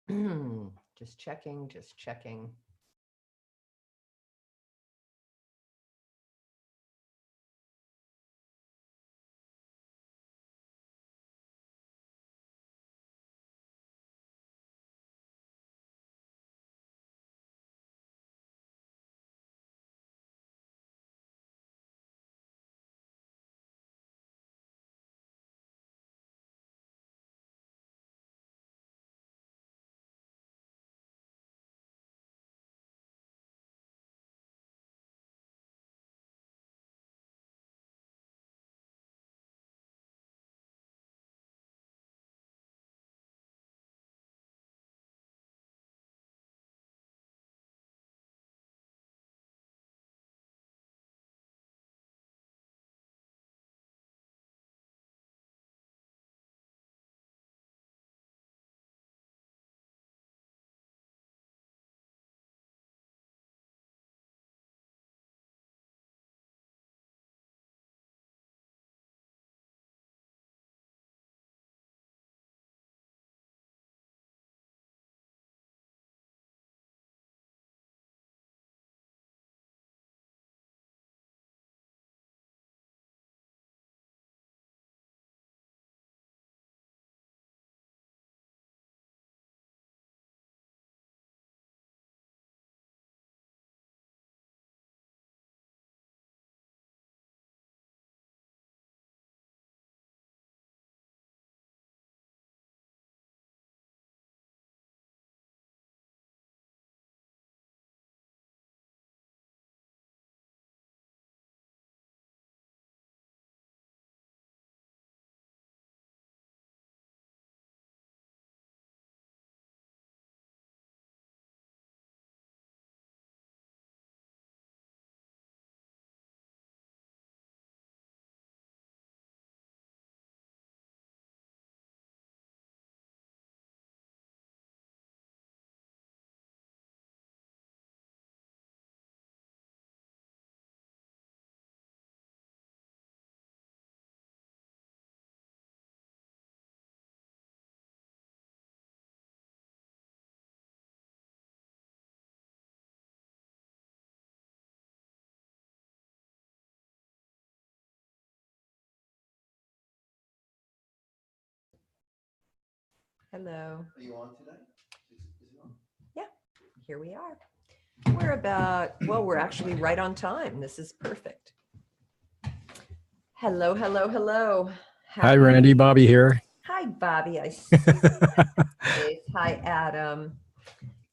Just checking, just checking. Hello. Are you on today? Is it on? Yeah, here we are. We're actually right on time. This is perfect. Hello, hello, hello. Hi, Randy. Bobby here. Hi, Bobby. I see you. Hi, Adam.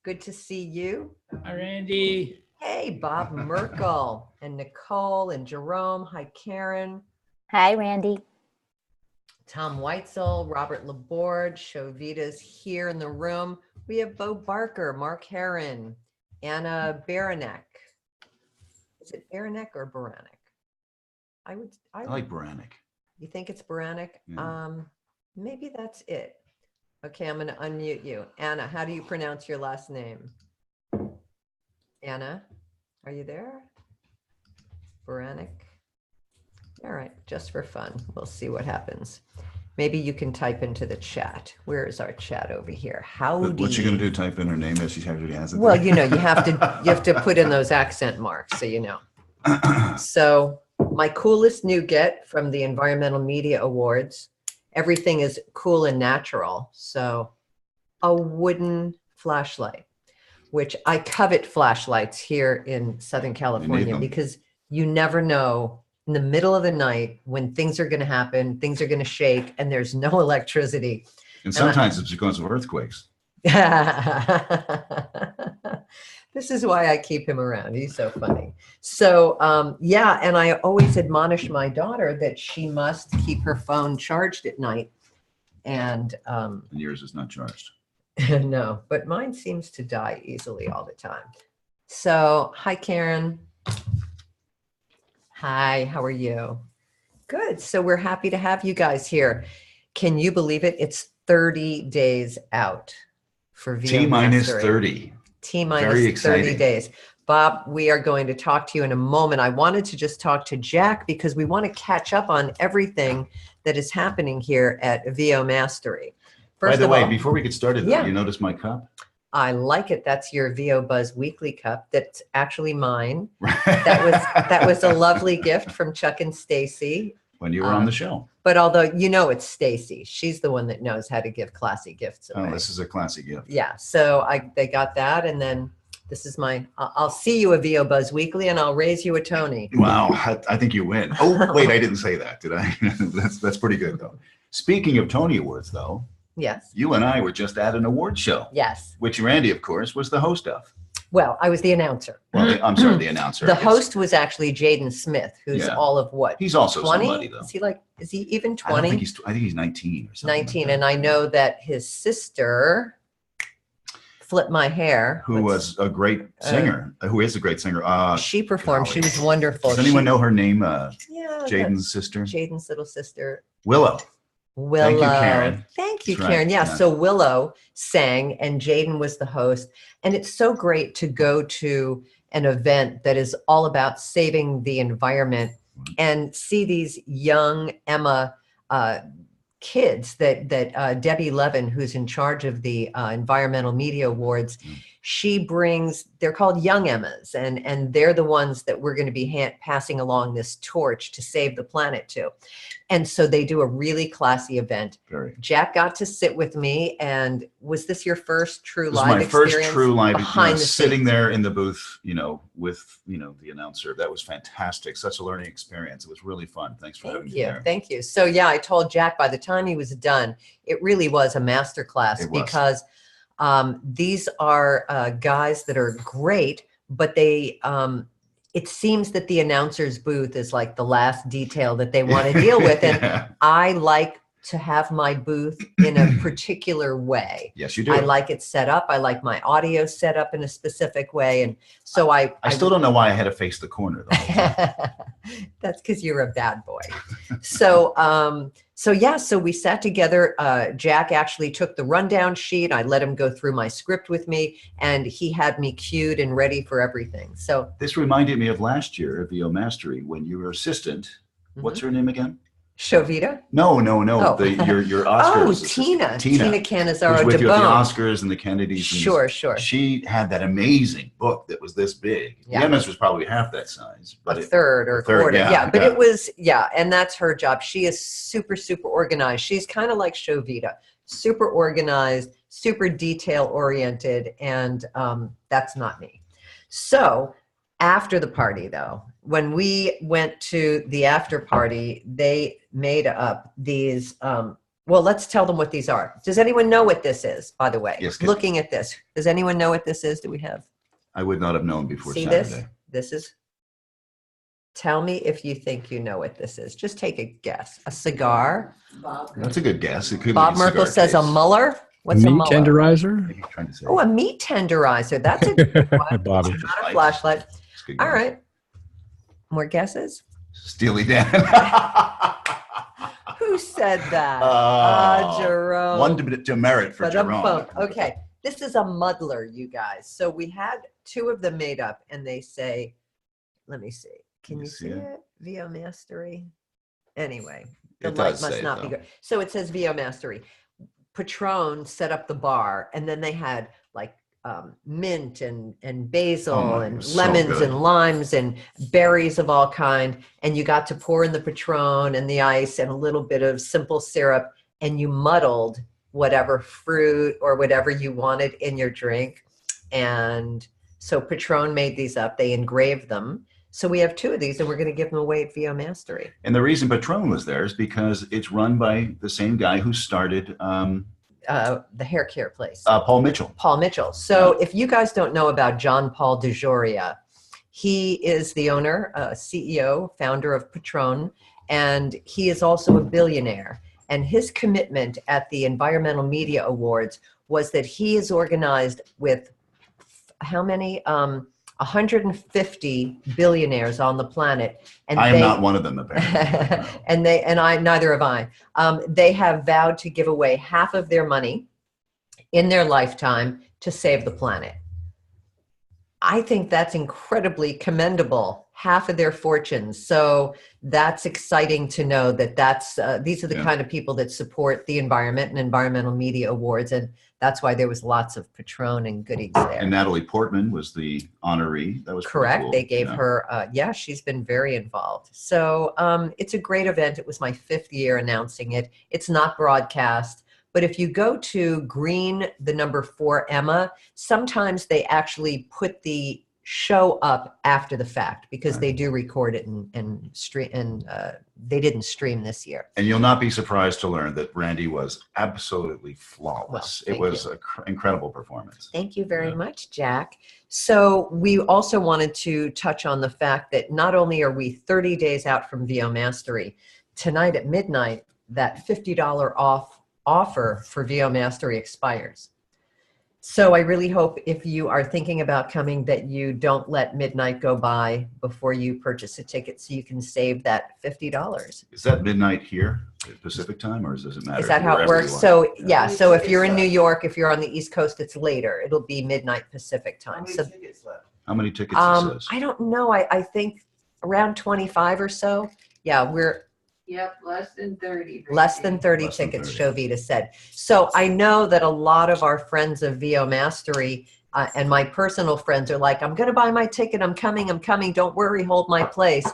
Good to see you. Hi, Randy. Hey, Bob Merkel and Nicole and Jerome. Hi, Karen. Hi, Randy. Tom Weitzel, Robert Laborde, Shovita's here in the room. We have Bo Barker, Mark Heron, Anna Baranek. Is it Baranek or Baranek? I like Baranek. You think it's Baranek? Yeah. Maybe that's it. Okay, I'm going to unmute you. Anna, how do you pronounce your last name? Anna, are you there? Baranek. All right, just for fun, we'll see what happens. Maybe you can type into the chat. Where is our chat over here? Howdy. What's she going to do? Type in her name as she already has it? Well, you know, you have to put in those accent marks, so you know. So my coolest new get from the Environmental Media Awards, everything is cool and natural. So a wooden flashlight, which I covet flashlights here in Southern California because you never know in the middle of the night when things are going to happen, things are going to shake, and there's no electricity. And sometimes it's because of earthquakes. This is why I keep him around. He's so funny. So yeah, and I always admonish my daughter that she must keep her phone charged at night. And yours is not charged. No, but mine seems to die easily all the time. So hi, Karen. Hi, how are you? Good. So we're happy to have you guys here. Can you believe it? It's 30 days out for VOMastery. T-minus 30. T-minus 30 days. Bob, we are going to talk to you in a moment. I wanted to just talk to Jack because we want to catch up on everything that is happening here at VOMastery. First By the of way, all, before we get started, though, Yeah. you notice my cup? I like it. That's your VO Buzz Weekly cup. That's actually mine. That was a lovely gift from Chuck and Stacy. When you were on the show. But although it's Stacy, she's the one that knows how to give classy gifts away. Oh, this is a classy gift. Yeah. So they got that, and then this is my. I'll see you a VO Buzz Weekly, and I'll raise you a Tony. Wow, I think you win. Oh, wait, I didn't say that, did I? That's pretty good, though. Speaking of Tony Awards, though, Yes. you and I were just at an award show. Yes. Which Randy, of course, was the host of. Well, I was the announcer. Well, I'm sorry, the announcer. The host was actually Jaden Smith, who's Yeah. all of what? He's also 20? somebody, though. Is he even I don't 20? think I think he's 19 or something. 19. like And I know that his sister, Flip My Hair, who was a great singer, who is a great singer. she performed. She golly. was wonderful. Does anyone know her name? Yeah, Jaden's sister? Jaden's little sister. Willow. Willow. Thank you, Karen. Thank you, That's right, Karen. Yeah, yeah. so Willow sang and Jaden was the host. And it's so great to go to an event that is all about saving the environment and see these young Emma kids that Debbie Levin, who's in charge of the Environmental Media Awards, she brings, they're called Young Emmas, and they're the ones that we're going to be passing along this torch to save the planet to. And so they do a really classy event. Very. Jack got to sit with me, and was this your first true This was live my experience? first true live, behind the sitting scenes? there in the booth, with, the announcer. That was fantastic. Such a learning experience. It was really fun. Thanks for having Thank me you. there. Thank you. So yeah, I told Jack by the time he was done, it really was a master class It was. because these are guys that are great, but they, it seems that the announcer's booth is like the last detail that they want to deal with. And Yeah. I like to have my booth in a particular way. Yes, you do. I like it set up. I like my audio set up in a specific way. And so I still don't know why I had to face the corner, though. That's because you're a bad boy. So we sat together. Jack actually took the rundown sheet. I let him go through my script with me, and he had me cued and ready for everything. So This reminded me of last year at VOMastery when you were assistant. What's her name again? Shovita? No. Oh. Your Oscars. Oh, assistant. Tina Who's Canizaro with you at the DeBone. Oscars and the Kennedys. And Sure. She had that amazing book that was this big. Yeah. The Emma's was probably half that size. But A third or a third, quarter. yeah, But yeah. it was, and that's her job. She is super, super organized. She's kind of like Shovita, super organized, super detail oriented. And that's not me. So after the party, though, when we went to the after party, they made up these, well, let's tell them what these are. Does anyone know what this is, by the way? Yes, Kate. Looking at this, does anyone know what this is? Do we have? I would not have known before See Saturday. this? This is, tell me if you think you know what this is. Just take a guess. A cigar? That's a good guess. It could Bob be a Merkel cigar says a case. Muller? What's a Meat Muller? tenderizer? What are you trying to say? Oh, a meat tenderizer. That's a good one. Bobby. Not a flashlight. It's a good All guess. right. More guesses? Steely Dan. Who said that? Oh, Jerome. One demerit for Ba-dum-bum. Jerome. Okay. This is a muddler, you guys. So we had two of them made up, and they say, let me see. Can you see it? VOMastery. Anyway, the It light does must say it, not be though. good. So it says VOMastery. Patron set up the bar, and then they had like mint and basil Oh my, it and was so lemons good. and limes and berries of all kind. And you got to pour in the Patron and the ice and a little bit of simple syrup, and you muddled whatever fruit or whatever you wanted in your drink. And so Patron made these up. They engraved them. So we have two of these, and we're going to give them away at VOMastery. And the reason Patron was there is because it's run by the same guy who started The hair care place. Paul Mitchell. Paul Mitchell. So if you guys don't know about John Paul DeJoria, he is the owner, CEO, founder of Patron, and he is also a billionaire. And his commitment at the Environmental Media Awards was that he is organized with how many? 150 billionaires on the planet. And I am not one of them, apparently. No. neither have I. They have vowed to give away half of their money in their lifetime to save the planet. I think that's incredibly commendable. half of their fortunes. So that's exciting to know that these are the kind of people that support the environment and environmental media awards. And that's why there was lots of Patron and goodies there. And Natalie Portman was the honoree. That was correct. Cool. They gave her, she's been very involved. So it's a great event. It was my 5th year announcing it. It's not broadcast. But if you go to Green, the number 4 Emma, sometimes they actually put the show up after the fact because they do record it and stream, and they didn't stream this year. And you'll not be surprised to learn that Randy was absolutely flawless. Well, it was an incredible performance. Thank you very much, Jack. So we also wanted to touch on the fact that not only are we 30 days out from VOMastery, tonight at midnight, that $50 off offer for VOMastery expires. So I really hope if you are thinking about coming that you don't let midnight go by before you purchase a ticket so you can save that $50. Is that midnight here at Pacific time, or does it matter? Is that how it works? So yeah, so if you're in New York, if you're on the East Coast, it's later. It'll be midnight Pacific time. How many tickets it says? I don't know. I think around 25 or so. Yeah, we're Yep, less than 30. less than 30 Less than tickets, 30. Shovita said. So I know that a lot of our friends of VOMastery and my personal friends are like, I'm going to buy my ticket. I'm coming. Don't worry. Hold my place.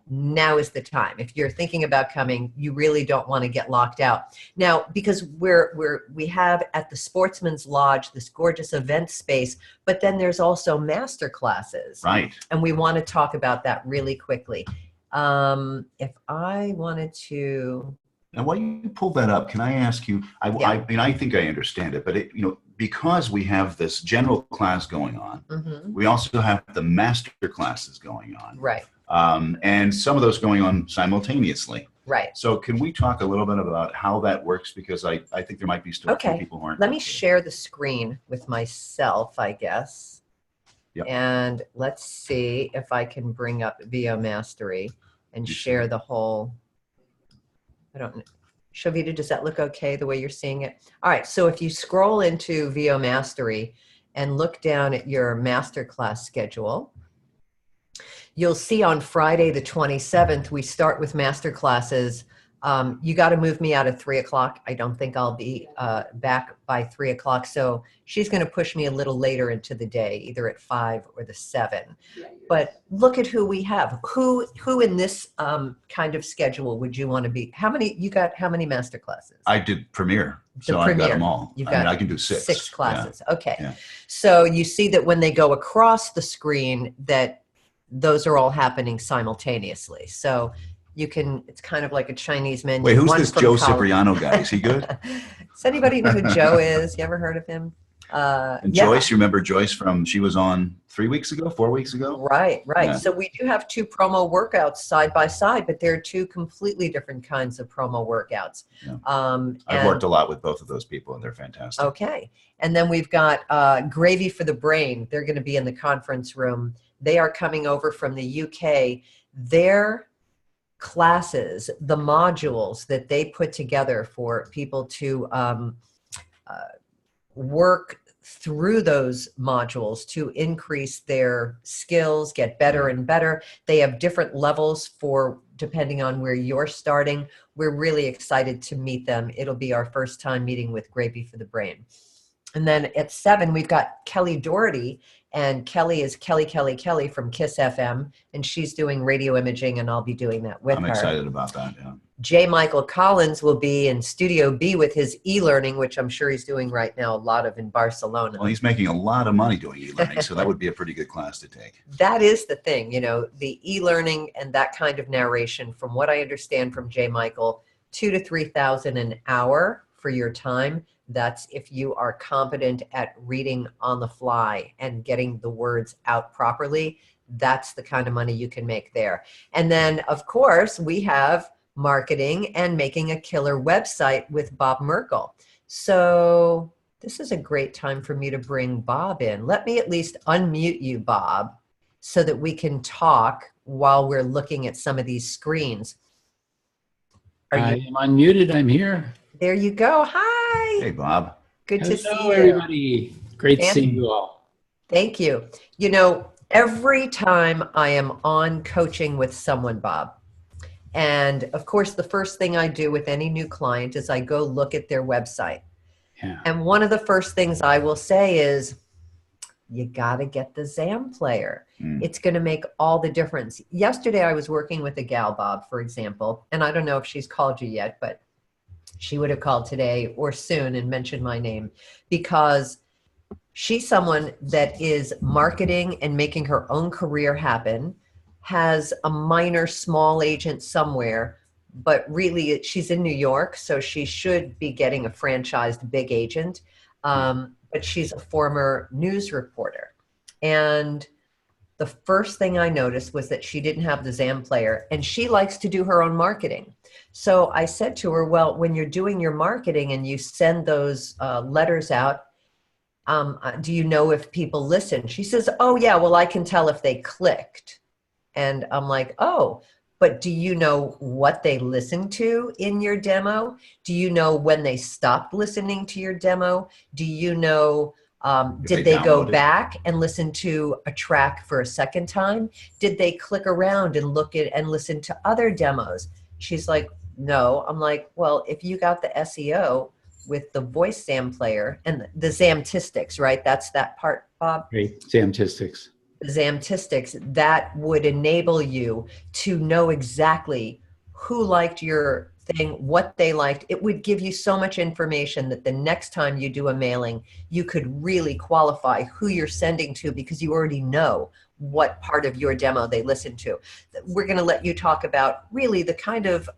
Now is the time. If you're thinking about coming, you really don't want to get locked out. Now, because we have at the Sportsman's Lodge this gorgeous event space, but then there's also master classes. Right. And we want to talk about that really quickly. If I wanted to, Now, while you pull that up, can I ask you? I mean, I think I understand it, but because we have this general class going on, we also have the master classes going on, right, and some of those going on simultaneously. right. So, can we talk a little bit about how that works? Because I think there might be still a few people who aren't. Let me share the screen with myself, I guess. Yep. And let's see if I can bring up VOMastery and share the whole. I don't know. Shovita, does that look okay the way you're seeing it? All right. So if you scroll into VOMastery and look down at your masterclass schedule, you'll see on Friday the 27th, we start with masterclasses. You got to move me out at 3 o'clock. I don't think I'll be back by 3 o'clock. So she's going to push me a little later into the day, either at 5 or the 7. But look at who we have. Who in this kind of schedule would you want to be? How many master classes? I did Premiere, so I've got them all. I can do 6. 6 classes. Yeah. Okay. Yeah. So you see that when they go across the screen, that those are all happening simultaneously. So you can, it's kind of like a Chinese menu. Wait, who's this Joe Cipriano guy? Is he good? Does anybody know who Joe is? You ever heard of him? And Joyce, you remember Joyce she was on 4 weeks ago? Right. Yeah. So we do have 2 promo workouts side by side, but they're 2 completely different kinds of promo workouts. Yeah. I've worked a lot with both of those people, and they're fantastic. Okay. And then we've got Gravy for the Brain. They're going to be in the conference room. They are coming over from the UK. Their classes, the modules that they put together for people to work through those modules to increase their skills, get better and better. They have different levels for depending on where you're starting. We're really excited to meet them. It'll be our first time meeting with Gravy for the Brain. And then at 7, we've got Kelly Doherty, and Kelly is Kelly from KISS FM, and she's doing radio imaging, and I'll be doing that with her. I'm excited about that, yeah. J. Michael Collins will be in Studio B with his e-learning, which I'm sure he's doing right now a lot of in Barcelona. Well, he's making a lot of money doing e-learning, so that would be a pretty good class to take. That is the thing, the e-learning and that kind of narration, from what I understand from J. Michael, 2,000 to 3,000 an hour for your time. That's if you are competent at reading on the fly and getting the words out properly. That's the kind of money you can make there. And then, of course, we have marketing and making a killer website with Bob Merkel. So this is a great time for me to bring Bob in. Let me at least unmute you, Bob, so that we can talk while we're looking at some of these screens. I am unmuted. I'm here. There you go. Hi. Hey, Bob. Good to see you. Hello, everybody. Great seeing you all. Thank you. Every time I am on coaching with someone, Bob, and of course, the first thing I do with any new client is I go look at their website. Yeah. And one of the first things I will say is, you got to get the ZAM player. It's going to make all the difference. Yesterday, I was working with a gal, Bob, for example, and I don't know if she's called you yet, but she would have called today or soon and mentioned my name, because she's someone that is marketing and making her own career happen, has a minor small agent somewhere, but really she's in New York, so she should be getting a franchised big agent. But she's a former news reporter. And the first thing I noticed was that she didn't have the ZAM player, and she likes to do her own marketing. So I said to her, well, when you're doing your marketing and you send those letters out, do you know if people listen? She says, oh yeah, well, I can tell if they clicked. And I'm like, oh, but do you know what they listened to in your demo? Do you know when they stopped listening to your demo? Do you know, did they go back and listen to a track for a second time? Did they click around and look at and listen to other demos? She's like, no. I'm like, well, if you got the SEO with the VoiceZam player and the Zamtistics, right? That's that part, Bob? Great. Zamtistics. Zamtistics, that would enable you to know exactly who liked your thing, what they liked. It would give you so much information that the next time you do a mailing, you could really qualify who you're sending to, because you already know what part of your demo they listened to. We're going to let you talk about really the kind of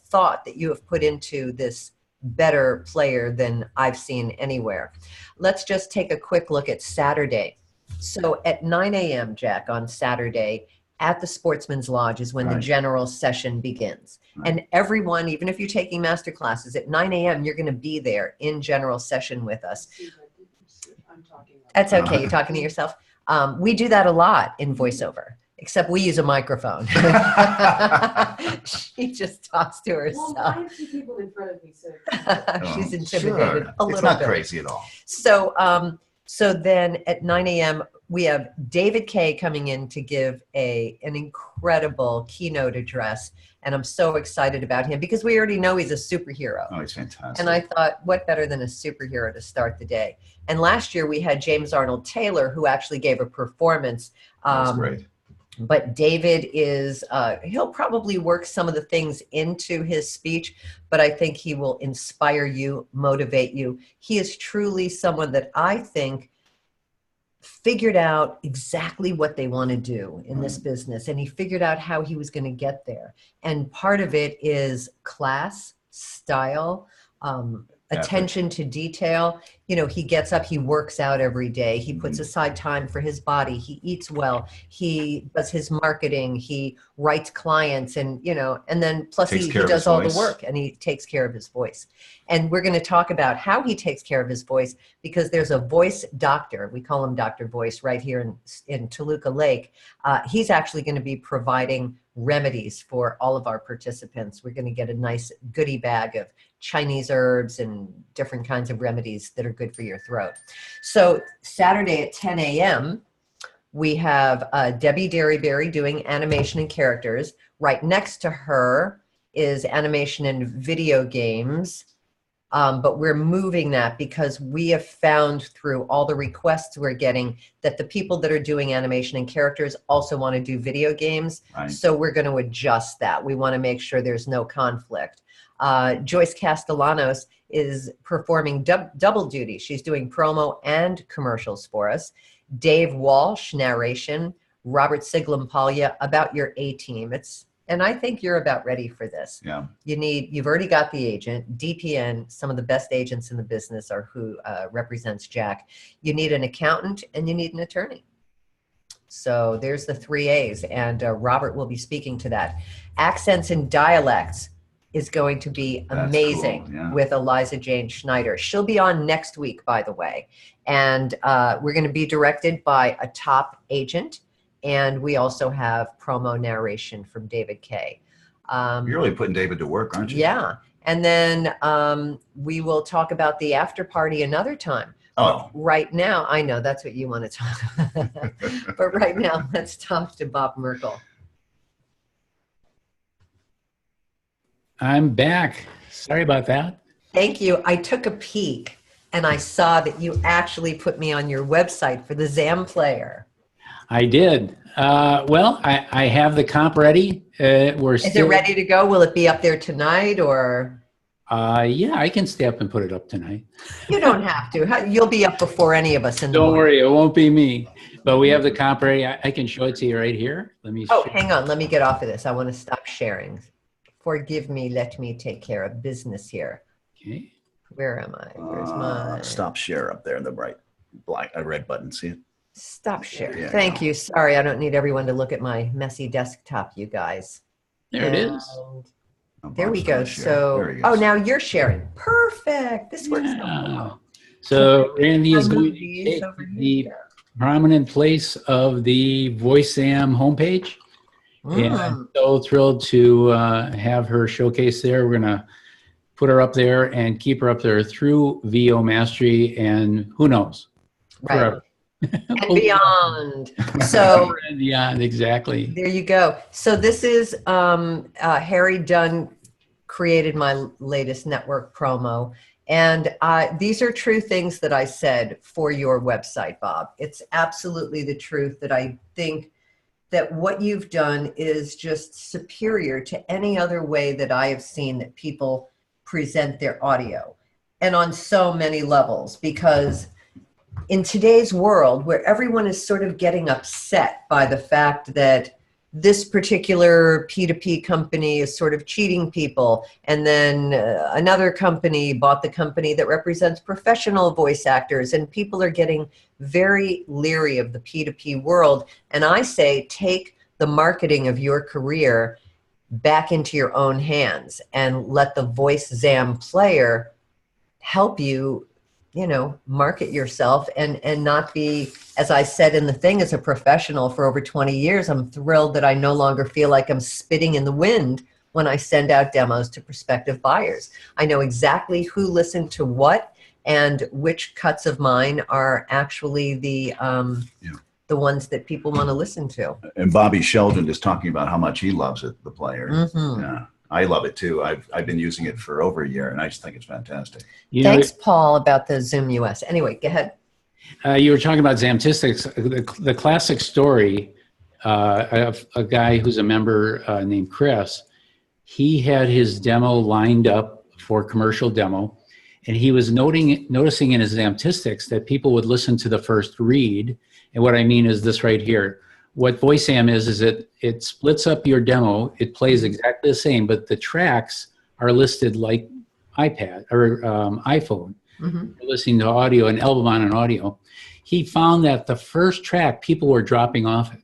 thought that you have put into this better player than I've seen anywhere. Let's just take a quick look at Saturday. So at 9 a.m., Jack, on Saturday at the Sportsman's Lodge is when the general session begins. And everyone, even if you're taking master classes, at 9 a.m., you're going to be there in general session with us. That's okay. You're talking to yourself. We do that a lot in VoiceOver, except we use a microphone. She just talks to herself. Well, I have two people in front of me, so she's intimidated a little bit. It's not crazy at all. So then at 9 a.m., we have David Kay coming in to give an incredible keynote address. And I'm so excited about him because we already know he's a superhero. Oh, he's fantastic. And I thought, what better than a superhero to start the day? And last year we had James Arnold Taylor, who actually gave a performance. That's great. But David is, he'll probably work some of the things into his speech, but I think he will inspire you, motivate you. He is truly someone that I think figured out exactly what they want to do in this business. And he figured out how he was going to get there. And part of it is class, style, attention to detail. You know, he gets up, he works out every day. He puts aside time for his body. He eats well. He does his marketing. He writes clients and, you know, and then plus he does all the work and he takes care of his voice. And we're going to talk about how he takes care of his voice because there's a voice doctor. We call him Dr. Voice right here in Toluca Lake. He's actually going to be providing remedies for all of our participants. We're going to get a nice goodie bag of Chinese herbs and different kinds of remedies that are good for your throat. So Saturday at 10 a.m., we have Debbie Derryberry doing animation and characters. Right next to her is animation and video games. But we're moving that because we have found through all the requests we're getting that the people that are doing animation and characters also want to do video games. Right. So we're going to adjust that. We want to make sure there's no conflict. Joyce Castellanos is performing double duty. She's doing promo and commercials for us. Dave Walsh, narration. Robert Siglampalya, about your A-team. And I think you're about ready for this. Yeah. You've already got the agent, DPN, some of the best agents in the business are who represents Jack. You need an accountant and you need an attorney. So there's the 3 A's and Robert will be speaking to that. Accents and dialects is going to be amazing. Cool. Yeah. With Eliza Jane Schneider. She'll be on next week, by the way. And we're going to be directed by a top agent. And we also have promo narration from David Kay. You're really putting David to work, aren't you? Yeah. And then we will talk about the after party another time. Oh, Right now, I know that's what you want to talk about. But right now, let's talk to Bob Merkel. I'm back. Sorry about that. Thank you. I took a peek and I saw that you actually put me on your website for the ZAM player. I did. Well, I have the comp ready. We're Is it still ready to go? Will it be up there tonight or? Yeah, I can stay up and put it up tonight. You don't have to. You'll be up before any of us in the Don't morning. worry, it won't be me. But we have the comp ready. I can show it to you right here. Let me. Oh, hang on. Let me get off of this. I want to stop sharing. Forgive me. Let me take care of business here. Okay. Where am I? Where's my stop share up there in the bright black, red button. See it? stop share? Yeah, Thank you. Sorry, I don't need everyone to look at my messy desktop, you guys. There it is. And there we Bob's go. gonna share. So, There he oh, goes. now you're sharing. Perfect. This works so Yeah. well. So Randy is I'll going move to these take over the here. prominent place of the VoiceZam homepage. And I'm so thrilled to have her showcase there. We're going to put her up there and keep her up there through VOMastery and who knows? Right. Forever. And beyond. So And beyond, exactly. there you go. So this is Harry Dunn created my latest network promo. And these are true things that I said for your website, Bob. It's absolutely the truth that I think that what you've done is just superior to any other way that I have seen that people present their audio, and on so many levels, because in today's world where everyone is sort of getting upset by the fact that this particular P2P company is sort of cheating people, and then another company bought the company that represents professional voice actors, and people are getting very leery of the P2P world. And I say, take the marketing of your career back into your own hands and let the VoiceZam player help you, you know, market yourself and not be, as I said in the thing, as a professional for over 20 years, I'm thrilled that I no longer feel like I'm spitting in the wind when I send out demos to prospective buyers. I know exactly who listened to what and which cuts of mine are actually the ones that people want to listen to. And Bobby Sheldon is talking about how much he loves it, the player. Mm-hmm. Yeah, I love it too. I've been using it for over a year, and I just think it's fantastic. You know, Thanks, Paul, about the Zoom US. Anyway, go ahead. you were talking about Zamtistics. The classic story of a guy who's a member named Chris. He had his demo lined up for commercial demo, and he was noticing in his Zamtistics that people would listen to the first read. And what I mean is this right here. What VoiceZam is it splits up your demo. It plays exactly the same, but the tracks are listed like iPad or iPhone. Mm-hmm. You're listening to audio, an album on an audio. He found that the first track, people were dropping off it.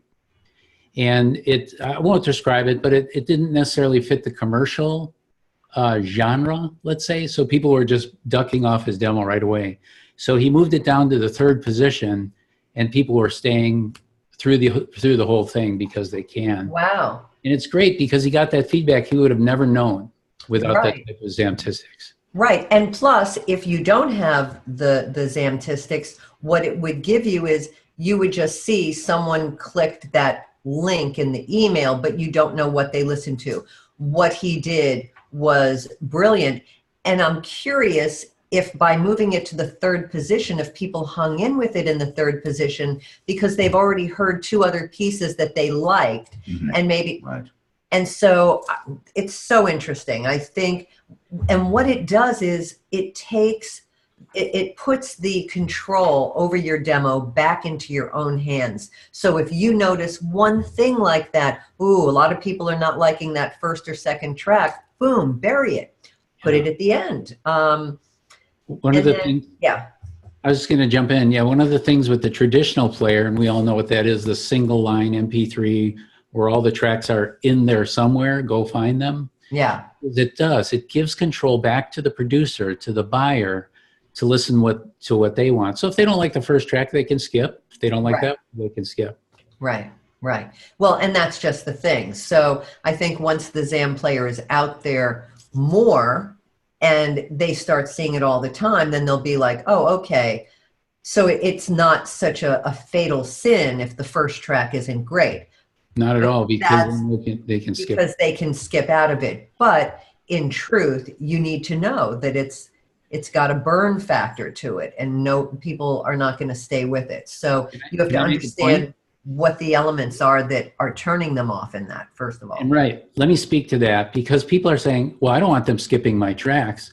And I won't describe it, but it didn't necessarily fit the commercial genre, let's say. So people were just ducking off his demo right away. So he moved it down to the third position, and people were staying through the whole thing because they can. Wow. And it's great because he got that feedback he would have never known without Right. that type of Zamtistics. Right. And plus, if you don't have the Zamtistics, what it would give you is you would just see someone clicked that link in the email, but you don't know what they listened to. What he did was brilliant. And I'm curious if by moving it to the third position, if people hung in with it in the third position because they've already heard two other pieces that they liked, Mhm. and maybe, Right. and so it's so interesting, I think. And what it does is it puts the control over your demo back into your own hands. So if you notice one thing like that, ooh, a lot of people are not liking that first or second track, boom, bury it, put it at the end. One of the things, Yeah. I was just going to jump in. Yeah, one of the things with the traditional player, and we all know what that is, the single line MP3, where all the tracks are in there somewhere, go find them. Yeah. It gives control back to the producer, to the buyer, to listen to what they want. So if they don't like the first track, they can skip. If they don't like that, they can skip. Right, right. Well, and that's just the thing. So I think once the ZAM player is out there more and they start seeing it all the time, then they'll be like, oh, okay, So it's not such a fatal sin if the first track isn't great. Not at all, because That's then they can skip. because they can skip out of it. But in truth, you need to know that it's got a burn factor to it, and no, people are not going to stay with it. So you have to Can I make a point? understand what the elements are that are turning them off in that, first of all. And right, let me speak to that, because people are saying, well, I don't want them skipping my tracks.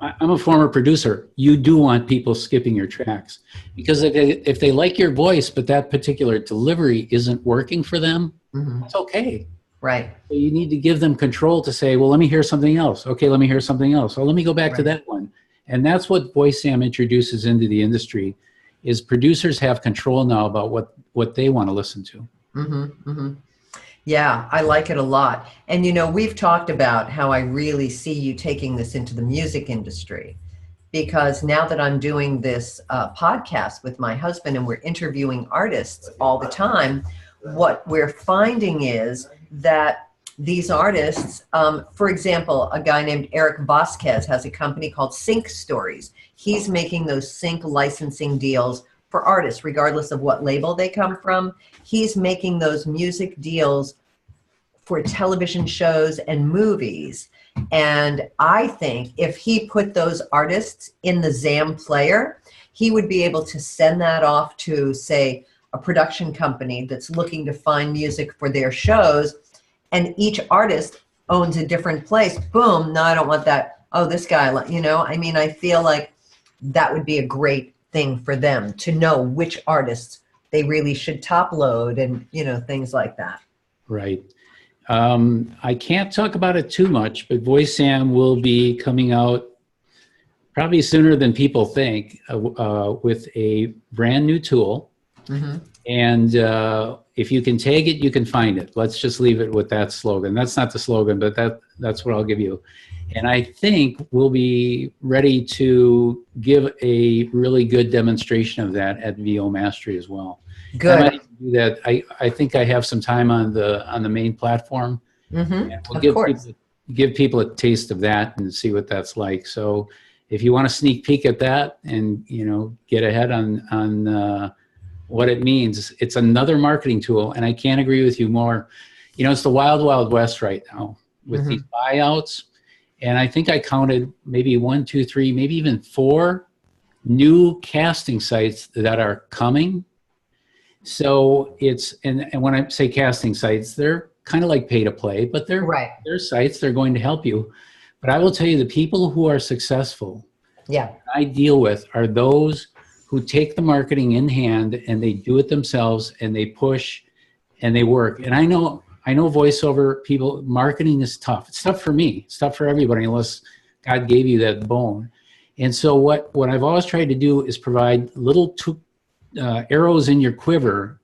I'm a former producer. You do want people skipping your tracks, because if they like your voice, but that particular delivery isn't working for them, it's okay. Right. So you need to give them control to say, well, let me hear something else. Okay, let me hear something else. Well, let me go back to that one. And that's what VoiceZam introduces into the industry, is producers have control now about what they want to listen to. Yeah, I like it a lot. And, you know, we've talked about how I really see you taking this into the music industry, because now that I'm doing this podcast with my husband and we're interviewing artists all the time, what we're finding is that these artists, for example, a guy named Eric Vasquez has a company called Sync Stories. He's making those sync licensing deals for artists, regardless of what label they come from. He's making those music deals for television shows and movies. And I think if he put those artists in the ZAM player, he would be able to send that off to, say, a production company that's looking to find music for their shows. And each artist owns a different place. Boom, no, I don't want that. Oh, this guy, you know, I mean, I feel like that would be a great thing for them to know which artists they really should top load, and, you know, things like that. Right. I can't talk about it too much, but VoiceZam will be coming out probably sooner than people think, with a brand new tool. And if you can take it, you can find it. Let's just leave it with that slogan. That's not the slogan, but that's what I'll give you. And I think we'll be ready to give a really good demonstration of that at VOMastery as well. Good. I might do that. I think I have some time on the main platform. And we'll give people a taste of that and see what that's like. So if you want to sneak peek at that and, you know, get ahead on what it means, it's another marketing tool. And I can't agree with you more. You know, it's the wild, wild west right now with these buyouts. And I think I counted maybe 1, 2, 3, maybe even 4 new casting sites that are coming. So it's, and when I say casting sites, they're kind of like pay to play, but they're sites, they're going to help you. But I will tell you, the people who are successful, I deal with, are those who take the marketing in hand and they do it themselves and they push and they work. And I know voiceover people, marketing is tough. It's tough for me. It's tough for everybody unless God gave you that bone. And so what I've always tried to do is provide little arrows in your quiver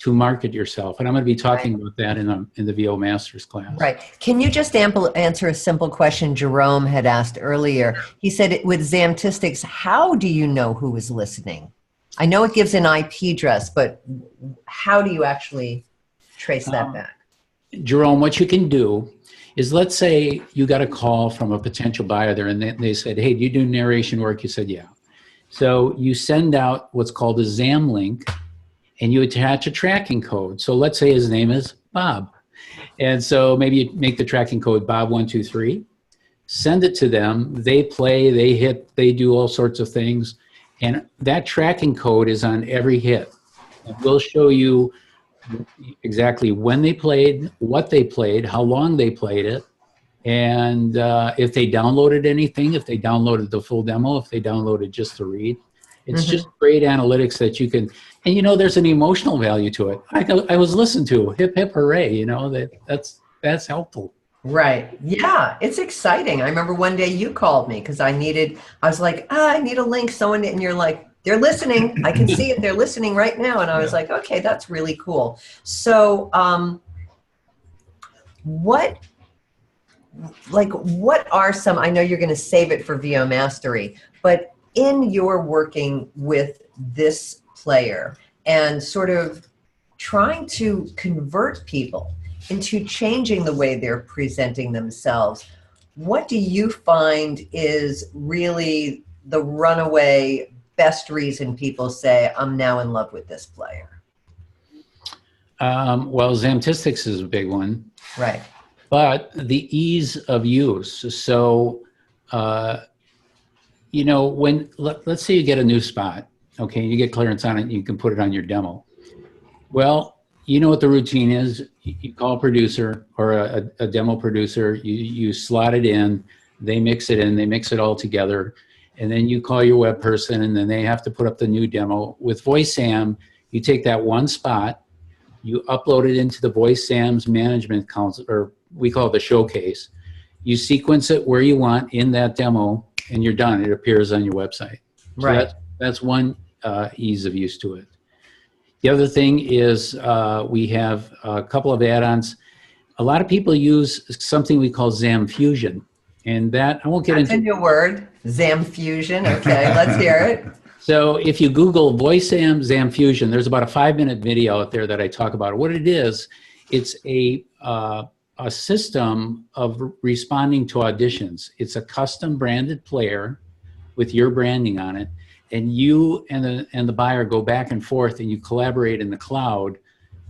to market yourself. And I'm going to be talking about that in the VO Masters class. Right. Can you just answer a simple question Jerome had asked earlier? He said, with Zamtistics, how do you know who is listening? I know it gives an IP address, but how do you actually trace that back? Jerome, what you can do is, let's say you got a call from a potential buyer there, and they said, hey, do you do narration work? You said, yeah. So you send out what's called a ZAM link, and you attach a tracking code. So let's say his name is Bob. And so maybe you make the tracking code Bob123, send it to them. They play, they hit, they do all sorts of things. And that tracking code is on every hit. And we'll show you exactly when they played, what they played, how long they played it, and if they downloaded anything, if they downloaded the full demo, if they downloaded just the read. It's just great analytics that you can, and you know, there's an emotional value to it. I was listened to, hip hip hooray, you know, that's helpful. Right. Yeah, it's exciting. I remember one day you called me because I was like, I need a link, someone, and you're like, they're listening. I can see it. They're listening right now. And I was like, okay, that's really cool. So what are some, I know you're going to save it for VO Mastery, but in your working with this player and sort of trying to convert people into changing the way they're presenting themselves, what do you find is really the runaway best reason people say, I'm now in love with this player? Well, Zamtistics is a big one. Right. But the ease of use. So, you know, let's say you get a new spot, okay, you get clearance on it, and you can put it on your demo. Well, you know what the routine is. You call a producer or a demo producer, you slot it in, they mix it in, they mix it all together, and then you call your web person, and then they have to put up the new demo. With VoiceZam, you take that one spot, you upload it into the VoiceZam's management console, or we call it the showcase. You sequence it where you want in that demo, and you're done. It appears on your website. So Right. that's one ease of use to it. The other thing is we have a couple of add-ons. A lot of people use something we call Zam Fusion, and that I won't get That's into. a new word, Zam Fusion. Okay, let's hear it. So if you Google VoiceZam Zam Fusion, there's about a 5-minute video out there that I talk about. What it is, it's a system of responding to auditions. It's a custom branded player with your branding on it, and you and the buyer go back and forth, and you collaborate in the cloud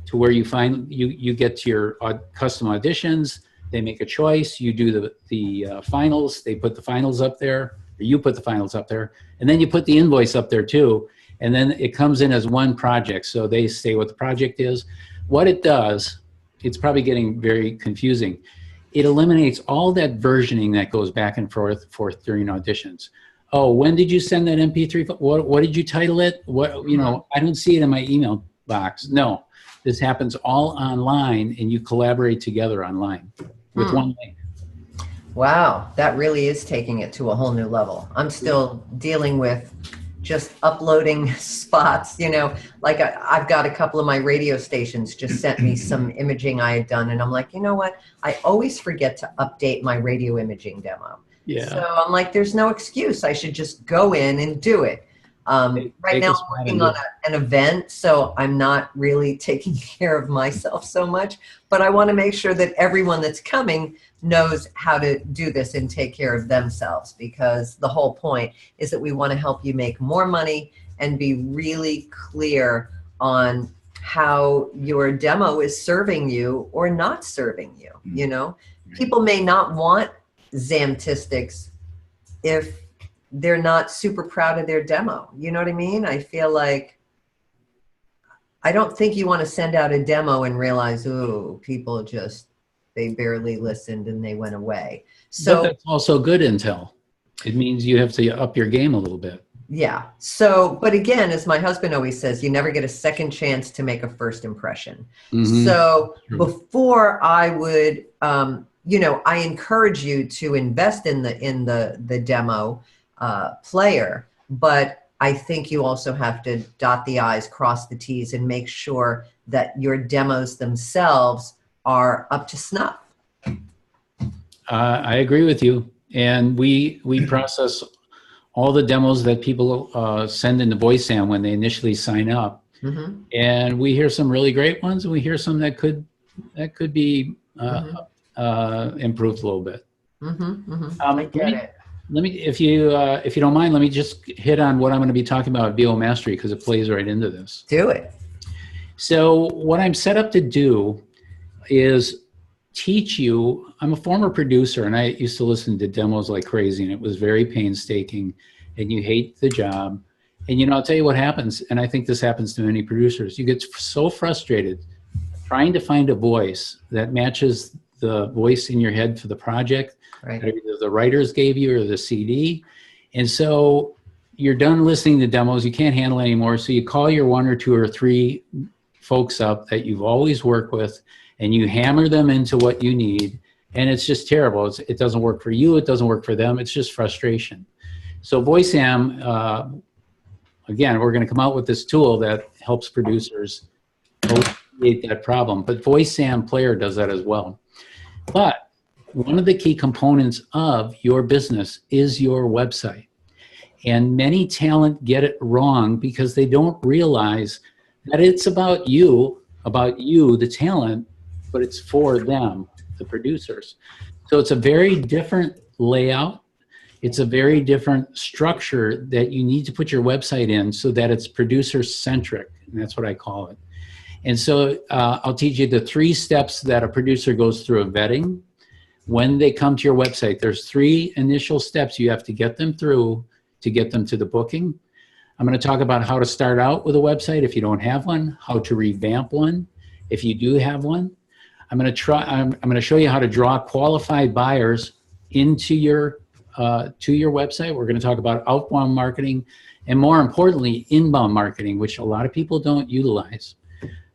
to where you find you get to your custom auditions. They make a choice. You do the finals. They put the finals up there, or you put the finals up there, and then you put the invoice up there too. And then it comes in as one project. So they say what the project is. What it does, it's probably getting very confusing. It eliminates all that versioning that goes back and forth during auditions. Oh, when did you send that MP3? What did you title it? What, you know, I don't see it in my email box. No, this happens all online, and you collaborate together online with one link. Wow, that really is taking it to a whole new level. I'm still dealing with just uploading spots, you know, like I've got a couple of my radio stations just sent me some imaging I had done, and I'm like, you know what? I always forget to update my radio imaging demo. Yeah. So I'm like, there's no excuse. I should just go in and do it. Right now I'm working on an event, so I'm not really taking care of myself so much, but I want to make sure that everyone that's coming knows how to do this and take care of themselves, because the whole point is that we want to help you make more money and be really clear on how your demo is serving you or not serving you. You know, people may not want Zamtistics if they're not super proud of their demo. You know what I mean? I feel like, I don't think you want to send out a demo and realize, ooh, people just, they barely listened and they went away. So but that's also good intel. It means you have to up your game a little bit. yeah. So, but again, as my husband always says, you never get a second chance to make a first impression. So before I would, you know, I encourage you to invest in the demo player, but I think you also have to dot the I's, cross the T's, and make sure that your demos themselves are up to snuff. I agree with you. And we process all the demos that people send into VoiceZam when they initially sign up. And we hear some really great ones, and we hear some that could be improved a little bit. I get it. Let me, if you don't mind, let me just hit on what I'm going to be talking about VOMastery, because it plays right into this. Do it. So what I'm set up to do is teach you. I'm a former producer, and I used to listen to demos like crazy, and it was very painstaking, and you hate the job. And, you know, I'll tell you what happens, and I think this happens to many producers. You get so frustrated trying to find a voice that matches the voice in your head for the project, Right. that either the writers gave you or the CD. And so you're done listening to demos. You can't handle it anymore. So you call your 1 or 2 or 3 folks up that you've always worked with, and you hammer them into what you need. And it's just terrible. It doesn't work for you. It doesn't work for them. It's just frustration. So VoiceZam, again, we're going to come out with this tool that helps producers alleviate that problem. But VoiceZam Player does that as well. But one of the key components of your business is your website. And many talent get it wrong because they don't realize that it's about you, the talent, but it's for them, the producers. So it's a very different layout. It's a very different structure that you need to put your website in so that it's producer-centric, and that's what I call it. And so I'll teach you the 3 steps that a producer goes through of vetting. When they come to your website, there's 3 initial steps you have to get them through to get them to the booking. I'm going to talk about how to start out with a website if you don't have one, how to revamp one if you do have one. I'm going to show you how to draw qualified buyers into your to your website. We're going to talk about outbound marketing and, more importantly, inbound marketing, which a lot of people don't utilize.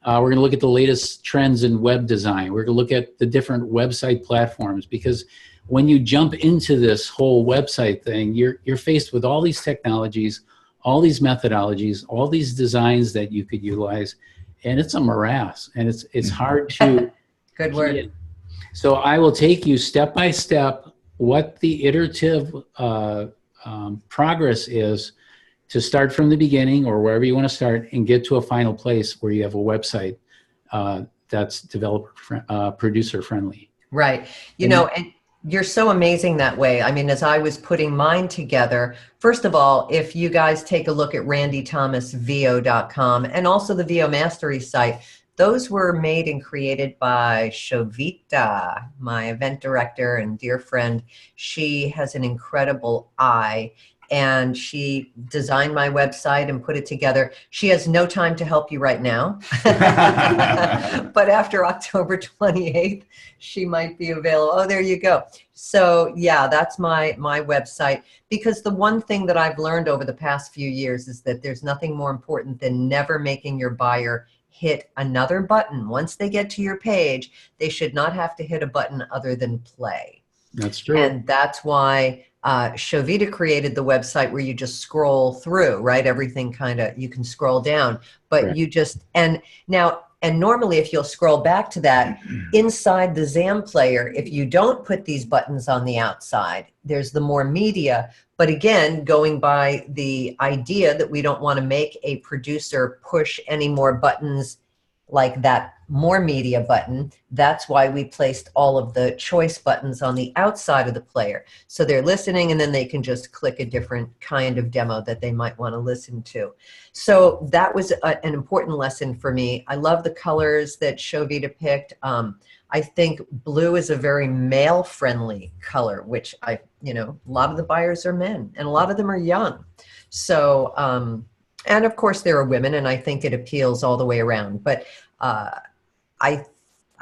We're going to look at the latest trends in web design. We're going to look at the different website platforms, because when you jump into this whole website thing, you're faced with all these technologies, all these methodologies, all these designs that you could utilize, and it's a morass, and it's hard to Good word. So I will take you step by step what the iterative progress is to start from the beginning or wherever you want to start and get to a final place where you have a website that's developer producer friendly. Right. You know, and you're so amazing that way. I mean, as I was putting mine together, first of all, if you guys take a look at randythomasvo.com and also the VOMastery site, those were made and created by Shovita, my event director and dear friend. She has an incredible eye, and she designed my website and put it together. She has no time to help you right now, but after October 28th, she might be available. Oh, there you go. So yeah, that's my website, because the one thing that I've learned over the past few years is that there's nothing more important than never making your buyer hit another button. Once they get to your page, they should not have to hit a button other than play. That's true. And that's why Shovita created the website where you just scroll through, right? Everything kind of, you can scroll down, but Right. you just, and normally if you'll scroll back to that, inside the ZAM player, if you don't put these buttons on the outside, there's the more media. But again, going by the idea that we don't want to make a producer push any more buttons like that more media button, that's why we placed all of the choice buttons on the outside of the player. So they're listening, and then they can just click a different kind of demo that they might want to listen to. So that was an important lesson for me. I love the colors that Shovita picked. I think blue is a very male-friendly color, which a lot of the buyers are men, and a lot of them are young. So, and of course there are women, and I think it appeals all the way around. But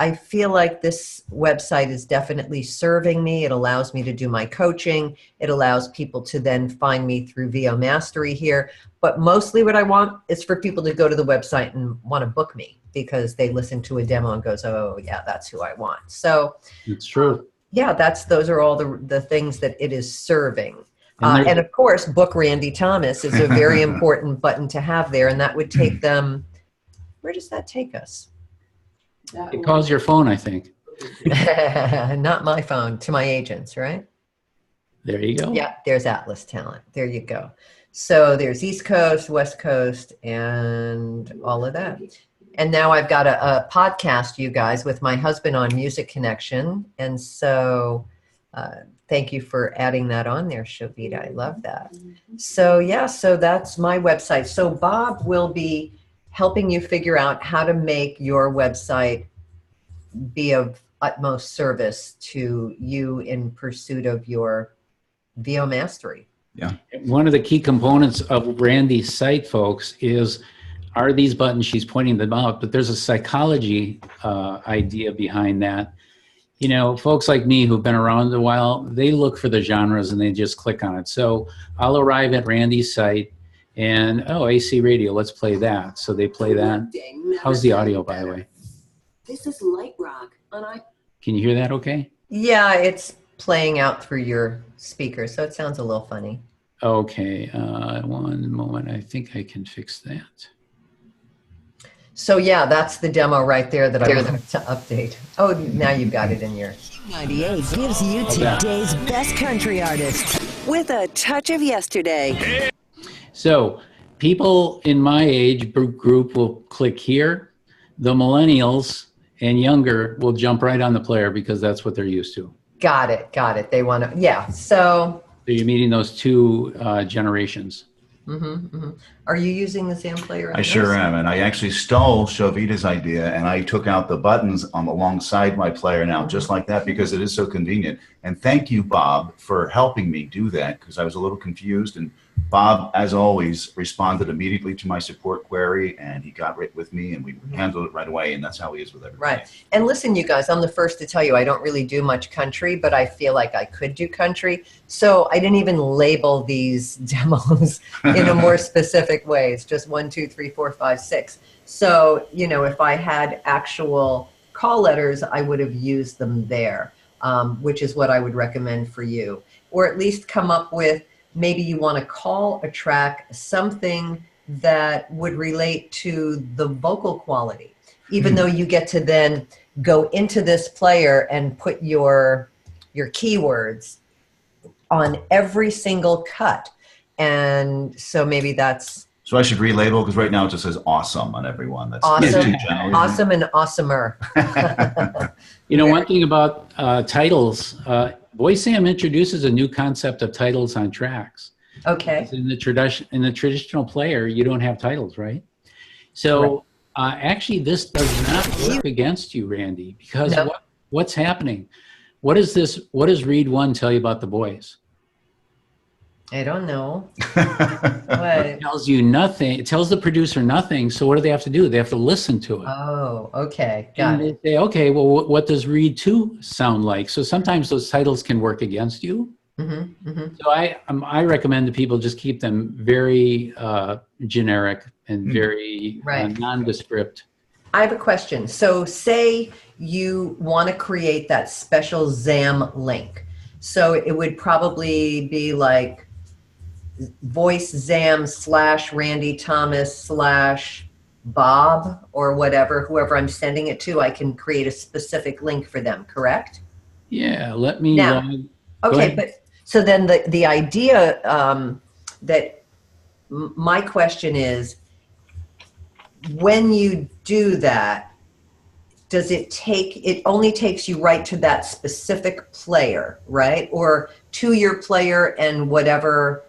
I feel like this website is definitely serving me. It allows me to do my coaching. It allows people to then find me through VOMastery here. But mostly what I want is for people to go to the website and want to book me because they listen to a demo and goes, oh yeah, that's who I want. So it's true. Yeah, those are all the things that it is serving. And of course, book Randy Thomas is a very important button to have there. And that would take them, where does that take us? It calls your phone, I think. Not my phone, to my agents, right? There you go. Yeah, there's Atlas Talent. There you go. So there's East Coast, West Coast, and all of that. And now I've got a podcast, you guys, with my husband on Music Connection. And so thank you for adding that on there, Shovita. I love that. So yeah, so that's my website. So Bob will be helping you figure out how to make your website be of utmost service to you in pursuit of your VOMastery. Yeah. One of the key components of Randy's site, folks, are these buttons. She's pointing them out, but there's a psychology idea behind that. You know, folks like me who've been around a while, they look for the genres and they just click on it. So I'll arrive at Randy's site and, oh, AC radio, let's play that. So they play that. How's the audio, by the way? This is light rock. Can you hear that okay? Yeah, it's playing out through your speaker, so it sounds a little funny. Okay, one moment. I think I can fix that. So yeah, that's the demo right there that I wanted to update. Oh, now you've got it in your... 98 gives you today's best country artists with a touch of yesterday. So people in my age group will click here. The millennials and younger will jump right on the player because that's what they're used to. Got it. They want to, yeah. So So you're meeting those two generations. Are you using the Zam player? I sure am, and I actually stole Shovita's idea, and I took out the buttons on alongside my player now, just like that, because it is so convenient. And thank you, Bob, for helping me do that, because I was a little confused. And Bob, as always, responded immediately to my support query, and he got right with me, and we handled it right away. And that's how he is with everybody. Right. And listen, you guys, I'm the first to tell you I don't really do much country, but I feel like I could do country. So I didn't even label these demos in a more specific ways, just 1, 2, 3, 4, 5, 6. So, you know, if I had actual call letters, I would have used them there, which is what I would recommend for you. Or at least come up with, maybe you want to call a track something that would relate to the vocal quality, even though you get to then go into this player and put your keywords on every single cut. And so maybe that's... So I should relabel, because right now it just says awesome on everyone. That's awesome, too general, awesome and awesomer. You know, one thing about titles, VoiceZam introduces a new concept of titles on tracks. Okay. In the traditional player, you don't have titles, right? So actually, this does not work against you, Randy, because what's happening? What is this? What does read 1 tell you about the boys? I don't know. It tells you nothing. It tells the producer nothing. So what do they have to do? They have to listen to it. Oh, okay. Got it. They say, okay, well, what does read 2 sound like? So sometimes those titles can work against you. So I recommend that people just keep them very generic and very nondescript. I have a question. So say you want to create that special ZAM link. So it would probably be like VoiceZam / Randy Thomas / Bob or whatever, whoever I'm sending it to, I can create a specific link for them, correct? Yeah, let me... Now, okay, but so then the idea that my question is, when you do that, does it only takes you right to that specific player, right? Or to your player and whatever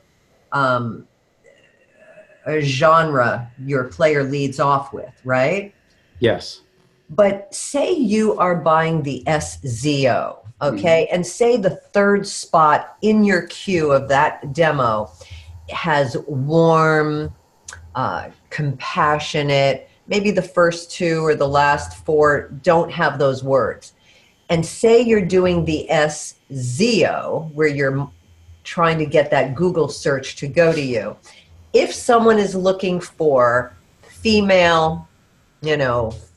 genre your player leads off with, right? Yes. But say you are buying the SZO, okay? And say the third spot in your queue of that demo has warm, compassionate, maybe the first 2 or the last 4 don't have those words. And say you're doing the SZO, where you're trying to get that Google search to go to you. If someone is looking for female,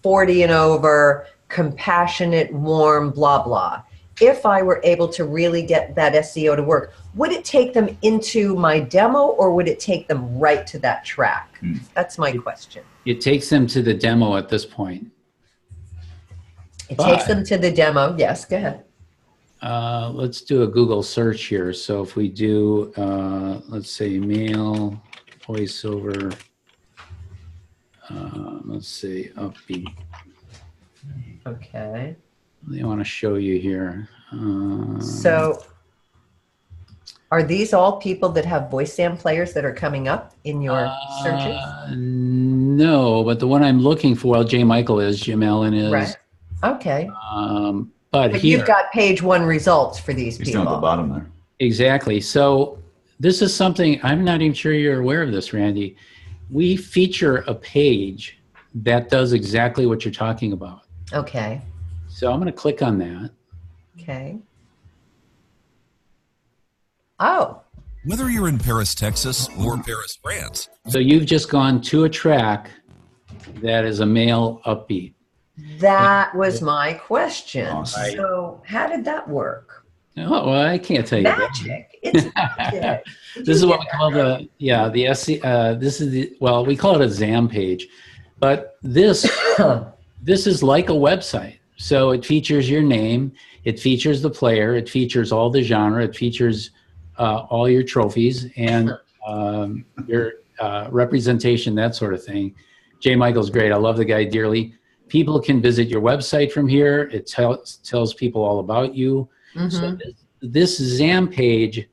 40 and over, compassionate, warm, blah, blah, if I were able to really get that SEO to work, would it take them into my demo or would it take them right to that track? That's my question. It takes them to the demo at this point. It takes them to the demo. Yes, go ahead. Let's do a Google search here. So if we do, let's say male voiceover, let's say upbeat. Okay. They want to show you here. So are these all people that have VoiceZam players that are coming up in your searches? No, but the one I'm looking for, well, J. Michael is, Jim Allen is. Right. Okay. But here, you've got page 1 results for these He's people. down at the bottom there. Exactly. So this is something, I'm not even sure you're aware of this, Randy. We feature a page that does exactly what you're talking about. Okay. So I'm going to click on that. Okay. Oh. Whether you're in Paris, Texas or Paris, France. So you've just gone to a track that is a male upbeat. That was my question. Awesome. So how did that work? Oh, well, I can't tell you Magic. It's magic. This is what we call the SC, this is the, well, we call it a ZAM page, but this is like a website. So it features your name, it features the player, it features all the genre, it features all your trophies and your representation, that sort of thing. J. Michael's great. I love the guy dearly. People can visit your website from here. It tells people all about you. So this ZAM page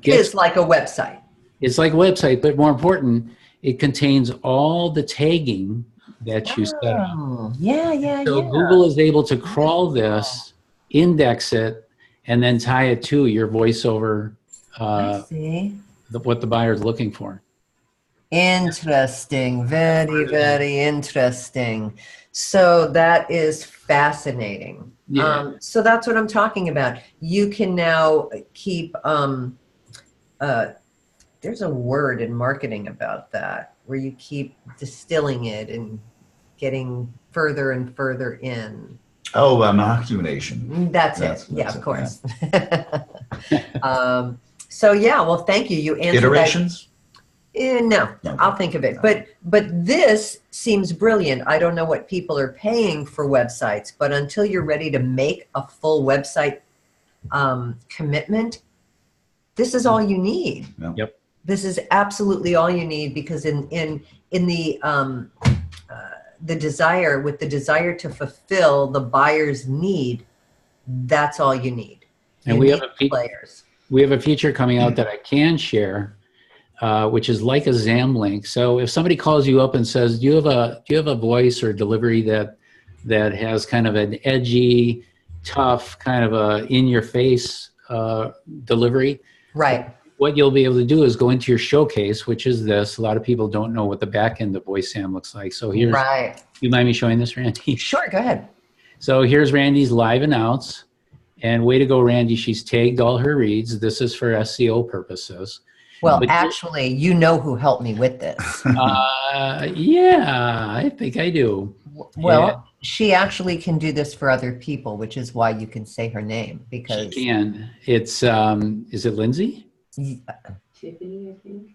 It's like a website. It's like a website, but more important, it contains all the tagging that you set up. Oh, yeah, yeah, So yeah. Google is able to crawl this, index it, and then tie it to your voiceover, I see. what the buyer is looking for. Interesting. Very, very interesting. So that is fascinating. Yeah. So that's what I'm talking about. You can now keep, there's a word in marketing about that, where you keep distilling it and getting further and further in. Oh, oxygenation. That's it. Yeah, of course. So yeah, well, thank you. You answered Iterations? No, No. I'll think of it. But this seems brilliant. I don't know what people are paying for websites, but until you're ready to make a full website commitment, this is all you need. Yep. This is absolutely all you need, because in the desire to fulfill the buyer's need, that's all you need. And You we need have players. We have a feature coming out that I can share, which is like a ZAM link. So if somebody calls you up and says, do you have a voice or delivery that has kind of an edgy, tough, kind of a in-your-face delivery? Right. What you'll be able to do is go into your showcase, which is this. A lot of people don't know what the back end of VoiceZam looks like. So here's, Right. you mind me showing this, Randy? Sure, go ahead. So here's Randy's live announce. And way to go, Randy. She's tagged all her reads. This is for SEO purposes. Well, But actually, you know who helped me with this. yeah, I think I do. Well, she actually can do this for other people, which is why you can say her name, because She can. It's, is it Lindsay? Tiffany, I think.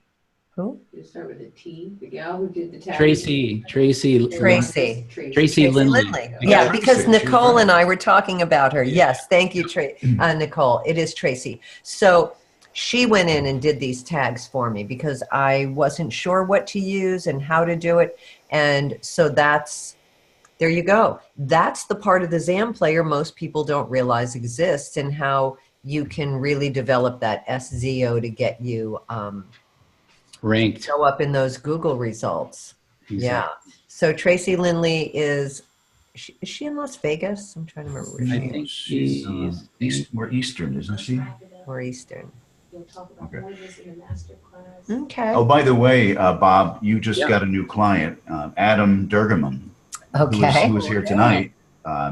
Who? It start with a T. The gal who did the tag. Tracy Tracy Lindley. Yeah, because Nicole and I were talking about her. Yes, thank you, Nicole. It is Tracy. So she went in and did these tags for me because I wasn't sure what to use and how to do it. And so there you go. That's the part of the ZAM player most people don't realize exists, and how you can really develop that SEO to get you Ranked. show up in those Google results. Exactly. Yeah. So Tracy Lindley is she in Las Vegas? I'm trying to remember where I she think is. she's More Eastern, isn't she? Or Eastern. We'll talk about Okay. more of this in the master class. Okay. Oh, by the way, Bob, you just got a new client, Adam Durgaman, Okay. who was here tonight,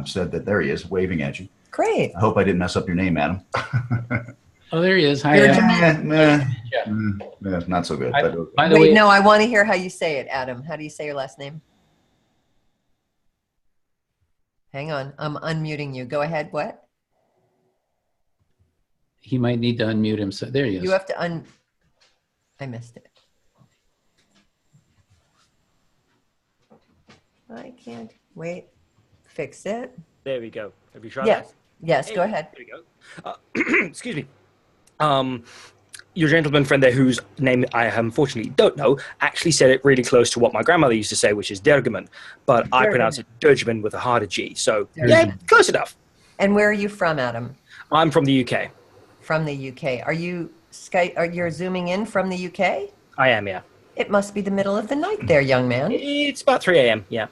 said that there he is, waving at you. Great. I hope I didn't mess up your name, Adam. Oh, there he is. Hi, You're Adam. Not so good. I- But okay. by the Wait, way, no, I want to hear how you say it, Adam. How do you say your last name? Hang on. I'm unmuting you. Go ahead. What? he might need to unmute himself. There he is. You have to I missed it. I can't wait. Fix it. There we go. Have you tried Yes. that? Yes, Hey, go ahead. There we go. Excuse me. Your gentleman friend there, whose name I unfortunately don't know, actually said it really close to what my grandmother used to say, which is Dergaman. But I pronounce it Dergaman with a harder G. So, yeah, close enough. And where are you from, Adam? I'm from the UK. From the UK. Are you you're zooming in from the UK? I am, yeah. It must be the middle of the night there, young man. It's about 3 a.m., yeah.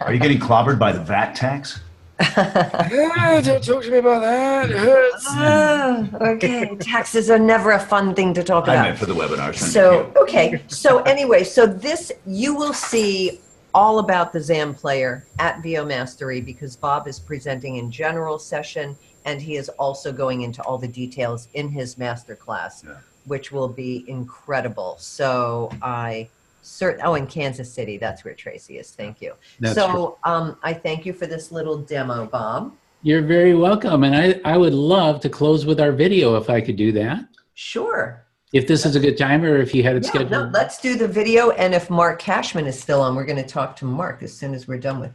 Are you getting clobbered by the VAT tax? Don't talk to me about that. It hurts. Okay, taxes are never a fun thing to talk I about. meant for the webinar. So, okay. So anyway, so this, you will see all about the ZAM player at VOMastery, because Bob is presenting in general session, and he is also going into all the details in his masterclass, which will be incredible. So in Kansas City, that's where Tracy is. Thank you. That's So I thank you for this little demo, Bob. You're very welcome. And I would love to close with our video if I could do that. Sure. If this is a good time, or if you had it Yeah, scheduled. no, let's do the video. And if Marc Cashman is still on, we're going to talk to Marc as soon as we're done with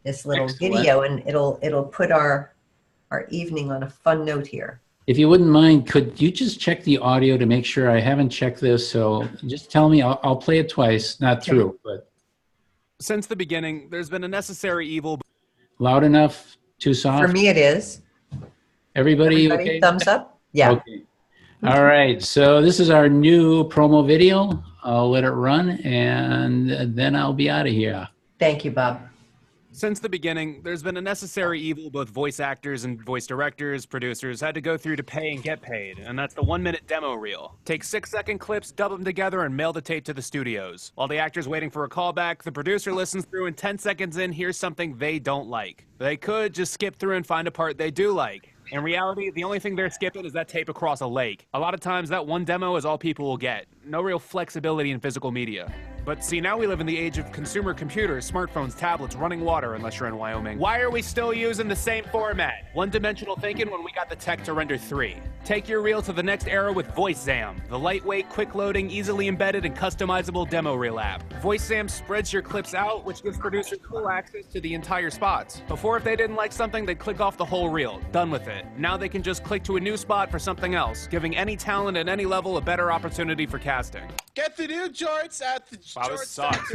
this little Excellent. video, and it'll put our evening on a fun note here. If you wouldn't mind, could you just check the audio to make sure? I haven't checked this, so just tell me. I'll play it twice, not through, but Since the beginning, there's been a necessary evil. loud enough, too soft. For me, it is. Everybody, Everybody, okay? thumbs up. Yeah. Okay. All right, so this is our new promo video. I'll let it run, and then I'll be out of here. Thank you, Bob. Since the beginning, there's been a necessary evil both voice actors and voice directors, producers had to go through to pay and get paid, and that's the 1-minute demo reel. Take 6-second clips, dub them together, and mail the tape to the studios. While the actor's waiting for a callback, the producer listens through and 10 seconds in hears something they don't like. They could just skip through and find a part they do like. In reality, the only thing they're skipping is that tape across a lake. A lot of times, that one demo is all people will get. No real flexibility in physical media. But see, now we live in the age of consumer computers, smartphones, tablets, running water, unless you're in Wyoming. Why are we still using the same format? One-dimensional thinking when we got the tech to render 3. Take your reel to the next era with VoiceZam, the lightweight, quick-loading, easily embedded, and customizable demo reel app. VoiceZam spreads your clips out, which gives producers full access to the entire spots. Before, if they didn't like something, they'd click off the whole reel. Done with it. Now they can just click to a new spot for something else, giving any talent at any level a better opportunity for casting. Get the new jorts at the Wow, this jorts sucks.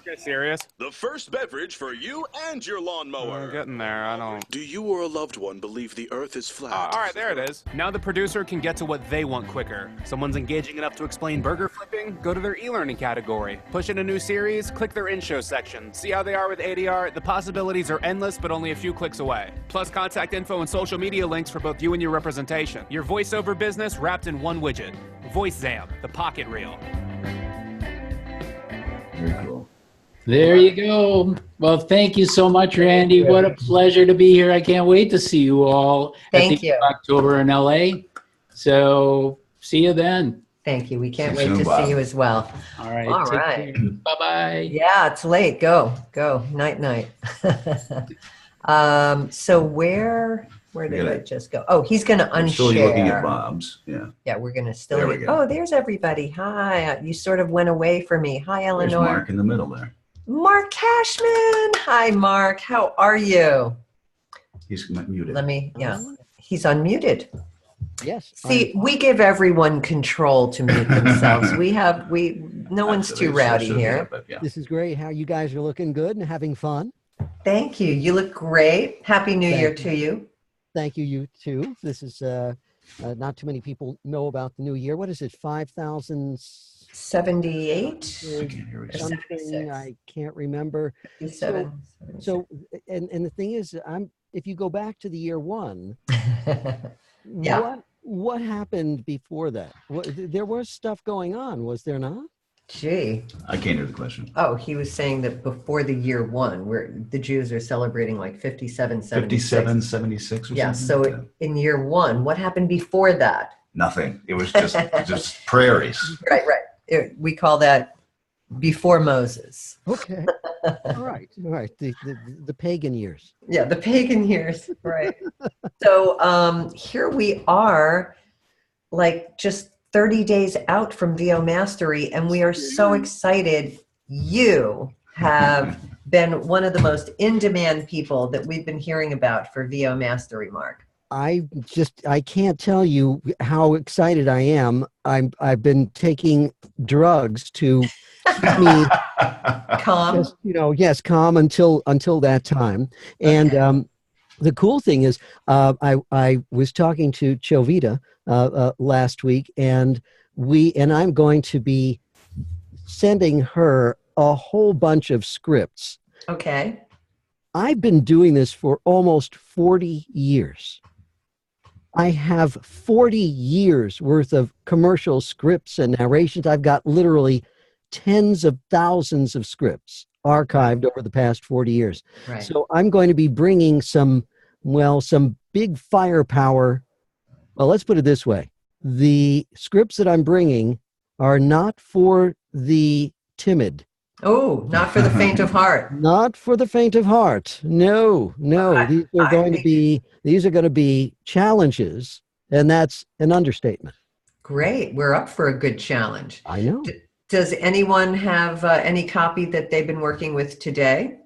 You guys serious? The first beverage for you and your lawnmower. We're getting there. I don't. Do you or a loved one believe the earth is flat? All right, there it is. Now the producer can get to what they want quicker. Someone's engaging enough to explain burger flipping? Go to their e-learning category. Push in a new series? Click their in-show section. See how they are with ADR? The possibilities are endless, but only a few clicks away. Plus contact info and social media links for both you and your representation. Your voiceover business wrapped in one widget. VoiceZam, the pocket reel. Very cool. There you go. Well, thank you so much, Randy. What a pleasure to be here. I can't wait to see you all Thank at the you. end of October in LA. So see you then. Thank you. We can't See you wait soon, to Bob. see you as well. All right. All take right. care. Bye-bye. Yeah, it's late. Go. Night, night. So where did I just go? Oh, he's going to I'm still looking at unshare. Bob's. Yeah. Yeah, we're going to still. There we go. Oh, there's everybody. Hi. You sort of went away from me. Hi, There's Eleanor. Mark in the middle there. Marc Cashman. Hi, Mark. How are you? He's muted. He's unmuted. Yes. See, we give everyone control to mute themselves. No one's too rowdy here. This is great. How you guys are looking good and having fun. Thank you. You look great. Happy New Year to you. Thank you. You too. This is not too many people know about the new year. What is it? 5,078. Something I can't remember. 57. So and the thing is, if you go back to the year one, Yeah. what happened before that? There was stuff going on, was there not? Gee. I can't hear the question. Oh, he was saying that before the year one, where the Jews are celebrating like 57, 76. 57, 76 or Yeah. something? So in year one, what happened before that? Nothing. It was just prairies. Right. We call that before Moses. Okay. All right. The pagan years. Yeah, the pagan years. Right. So here we are, like just 30 days out from VOMastery, and we are so excited. You have been one of the most in-demand people that we've been hearing about for VOMastery, Mark. I can't tell you how excited I am. I've been taking drugs to keep me calm. Just, calm until that time. And the cool thing is, I was talking to Chovita last week, and I'm going to be sending her a whole bunch of scripts. Okay. I've been doing this for almost 40 years. I have 40 years worth of commercial scripts and narrations. I've got literally tens of thousands of scripts archived over the past 40 years. Right. So I'm going to be bringing some big firepower. Well, let's put it this way. The scripts that I'm bringing are not for the timid. Oh, not for the faint of heart. Not for the faint of heart. No. These are going to be challenges, and that's an understatement. Great. We're up for a good challenge. I know. Does anyone have any copy that they've been working with today?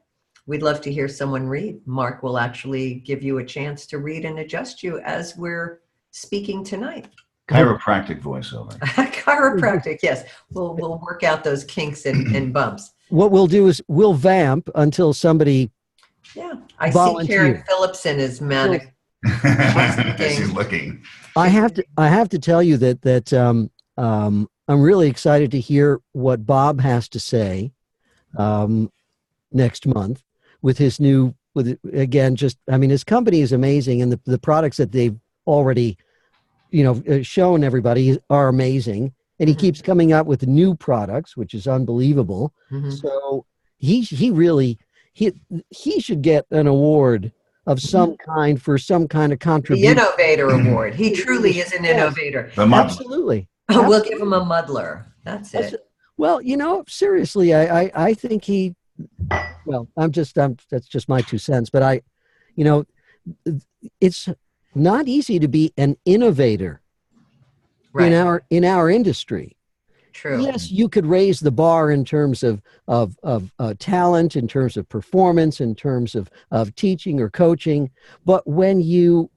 We'd love to hear someone read. Mark will actually give you a chance to read and adjust you as we're speaking tonight. Chiropractic voiceover. Chiropractic, yes. We'll work out those kinks and bumps. What we'll do is we'll vamp until somebody I volunteer. see Karen Phillipson is manic. She's looking. I have to tell you that I'm really excited to hear what Bob has to say next month with his new, again, his company is amazing, and the products that they've already, shown everybody are amazing, and he keeps coming up with new products, which is unbelievable. So he should get an award of some kind for some kind of The contribution. Innovator Award. He truly is an innovator. Absolutely. We'll give him a muddler. That's it. Well, seriously, I think that's just my 2 cents, but it's not easy to be an innovator in our industry. True. Yes, you could raise the bar in terms of talent, in terms of performance, in terms of teaching or coaching, but when you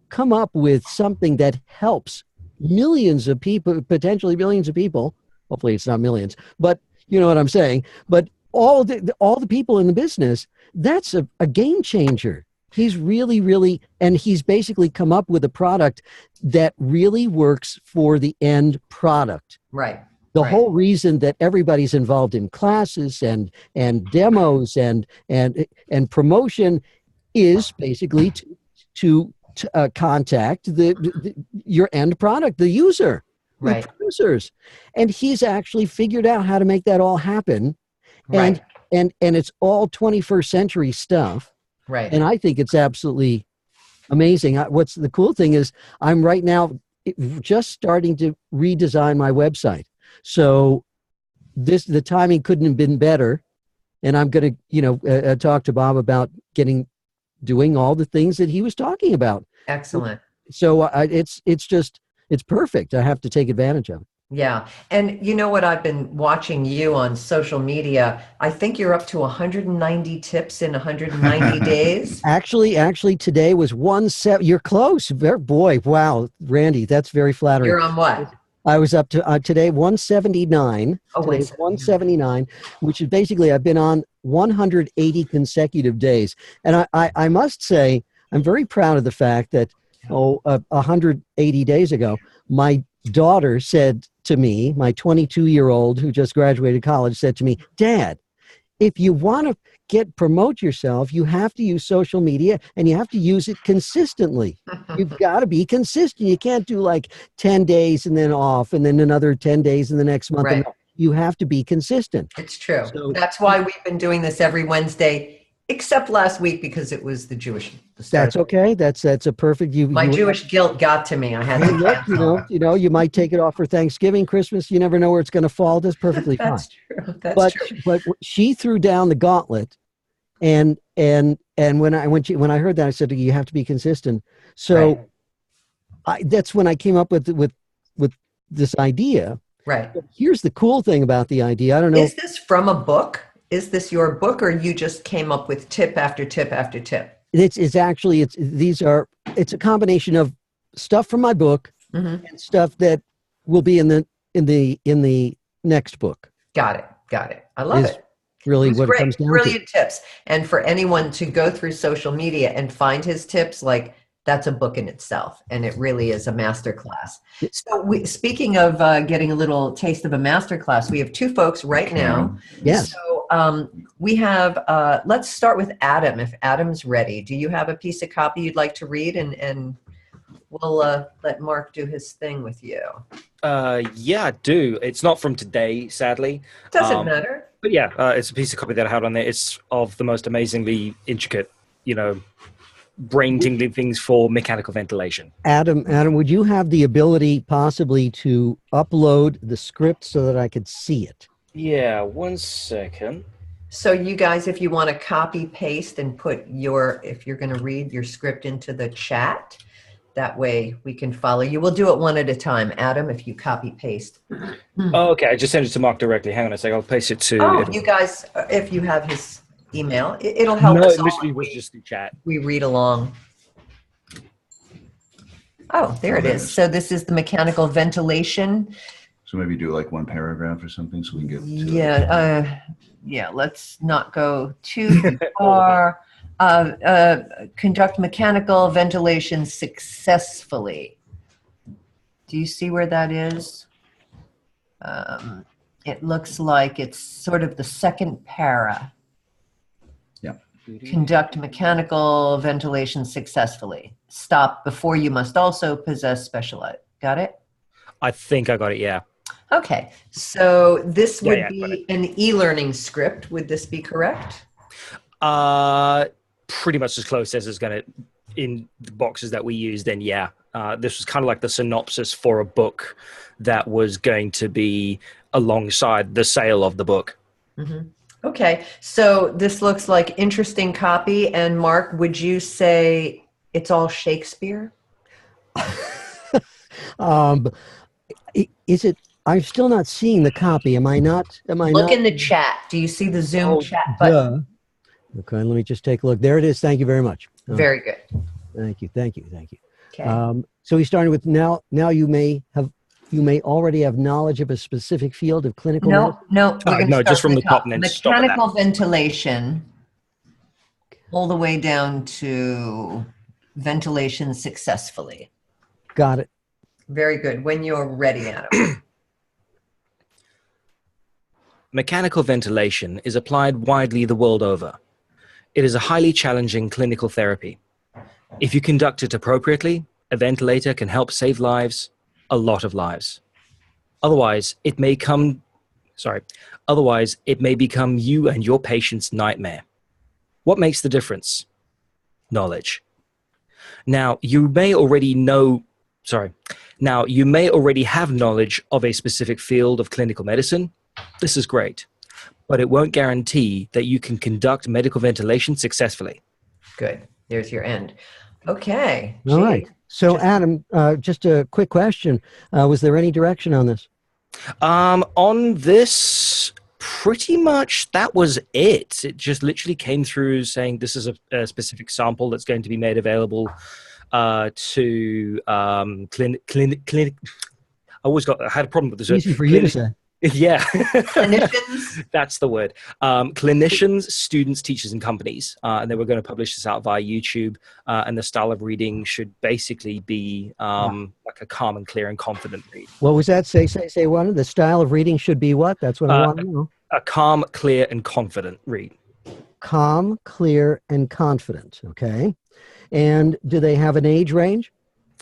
come up with something that helps millions of people, potentially millions of people, hopefully it's not millions, but you know what I'm saying, but all the people in the business, that's a game changer. He's really, and he's basically come up with a product that really works for the end product. Right. The whole reason that everybody's involved in classes and demos and promotion is basically to contact your end product, the user, the producers, and he's actually figured out how to make that all happen, and it's all 21st century stuff, and I think it's absolutely amazing. What's the cool thing is I'm right now just starting to redesign my website. So the timing couldn't have been better, and I'm going to talk to Bob about doing all the things that he was talking about. Excellent. So it's perfect. I have to take advantage of it. Yeah. And you know what? I've been watching you on social media. I think you're up to 190 tips in 190 days. Actually, today was 170. You're close. Boy, wow, Randy, that's very flattering. You're on what? I was up to today 179. Oh, today's 179, which is basically I've been on 180 consecutive days. And I must say, I'm very proud of the fact that 180 days ago, my daughter said to me, my 22-year-old who just graduated college said to me, "Dad, if you want to promote yourself, you have to use social media and you have to use it consistently. You've got to be consistent. You can't do like 10 days and then off and then another 10 days in the next month. Right. You have to be consistent." It's true. So, that's why we've been doing this every Wednesday, except last week because it was the Jewish. That's okay. That's a perfect. My Jewish guilt got to me. I had to cancel. You might take it off for Thanksgiving, Christmas. You never know where it's going to fall. That's perfectly fine. That's true. That's true. But she threw down the gauntlet, and when I heard that, I said, you have to be consistent. So that's when I came up with this idea. Right. But here's the cool thing about the idea. I don't know. Is this from a book? Is this your book, or you just came up with tip after tip after tip? It's a combination of stuff from my book and stuff that will be in the next book. Got it. I love it. Really It's what great. it comes down Brilliant tips. And for anyone to go through social media and find his tips, that's a book in itself, and it really is a masterclass. So speaking of getting a little taste of a masterclass, we have two folks right now. Yes. So we have, let's start with Adam. If Adam's ready, do you have a piece of copy you'd like to read? And we'll let Mark do his thing with you. Yeah, I do. It's not from today, sadly. Doesn't matter. But yeah, it's a piece of copy that I had on there. It's of the most amazingly intricate, brain-tingling things for mechanical ventilation. Adam, would you have the ability possibly to upload the script so that I could see it? Yeah, 1 second. So you guys, if you want to copy paste and put if you're going to read your script into the chat, that way we can follow you. We'll do it one at a time. Adam, if you copy paste. Oh, okay, I just sent it to Mark directly. Hang on a second, I'll paste it to... you guys, if you have his email, it'll help No, us it all. literally was just the chat. We read along. Oh, there it is. So this is the mechanical ventilation. So maybe do like one paragraph or something so we can get to Yeah, let's not go too far. Conduct mechanical ventilation successfully. Do you see where that is? It looks like it's sort of the second para. Yeah. Conduct mechanical ventilation successfully. Stop before you must also possess specialized. Got it? I think I got it, yeah. Okay, so this would got be an e-learning script. Would this be correct? Pretty much as close as it's going to, in the boxes that we use, then yeah. This was kind of like the synopsis for a book that was going to be alongside the sale of the book. Mm-hmm. Okay, so this looks like interesting copy. And Mark, would you say it's all Shakespeare? Is it? I'm still not seeing the copy. Am I not? Look in the chat. Do you see the Zoom chat button? Okay, let me just take a look. There it is. Thank you very much. Very good. Thank you. Okay. So we started with now. Now you may already have knowledge of a specific field of clinical medicine. No, we're going to start just from from the top and then stop at that. Mechanical ventilation, all the way down to ventilation successfully. Got it. Very good. When you're ready, Adam. Mechanical ventilation is applied widely the world over. It is a highly challenging clinical therapy. If you conduct it appropriately, a ventilator can help save lives, a lot of lives. Otherwise, it may become you and your patient's nightmare. What makes the difference? Knowledge. Now, you may already have knowledge of a specific field of clinical medicine. This is great, but it won't guarantee that you can conduct medical ventilation successfully. Good. There's your end. Okay. All right. So, Adam, just a quick question. Was there any direction on this? On this, pretty much that was it. It just literally came through saying this is a specific sample that's going to be made available to clinic. I had a problem with this. Easy for you to say. Yeah. Clinicians? That's the word. Clinicians, students, teachers, and companies. And they were going to publish this out via YouTube. And the style of reading should basically be like a calm and clear and confident read. What was that? Say one. The style of reading should be what? That's what I want to know. A calm, clear, and confident read. Calm, clear, and confident. Okay. And do they have an age range?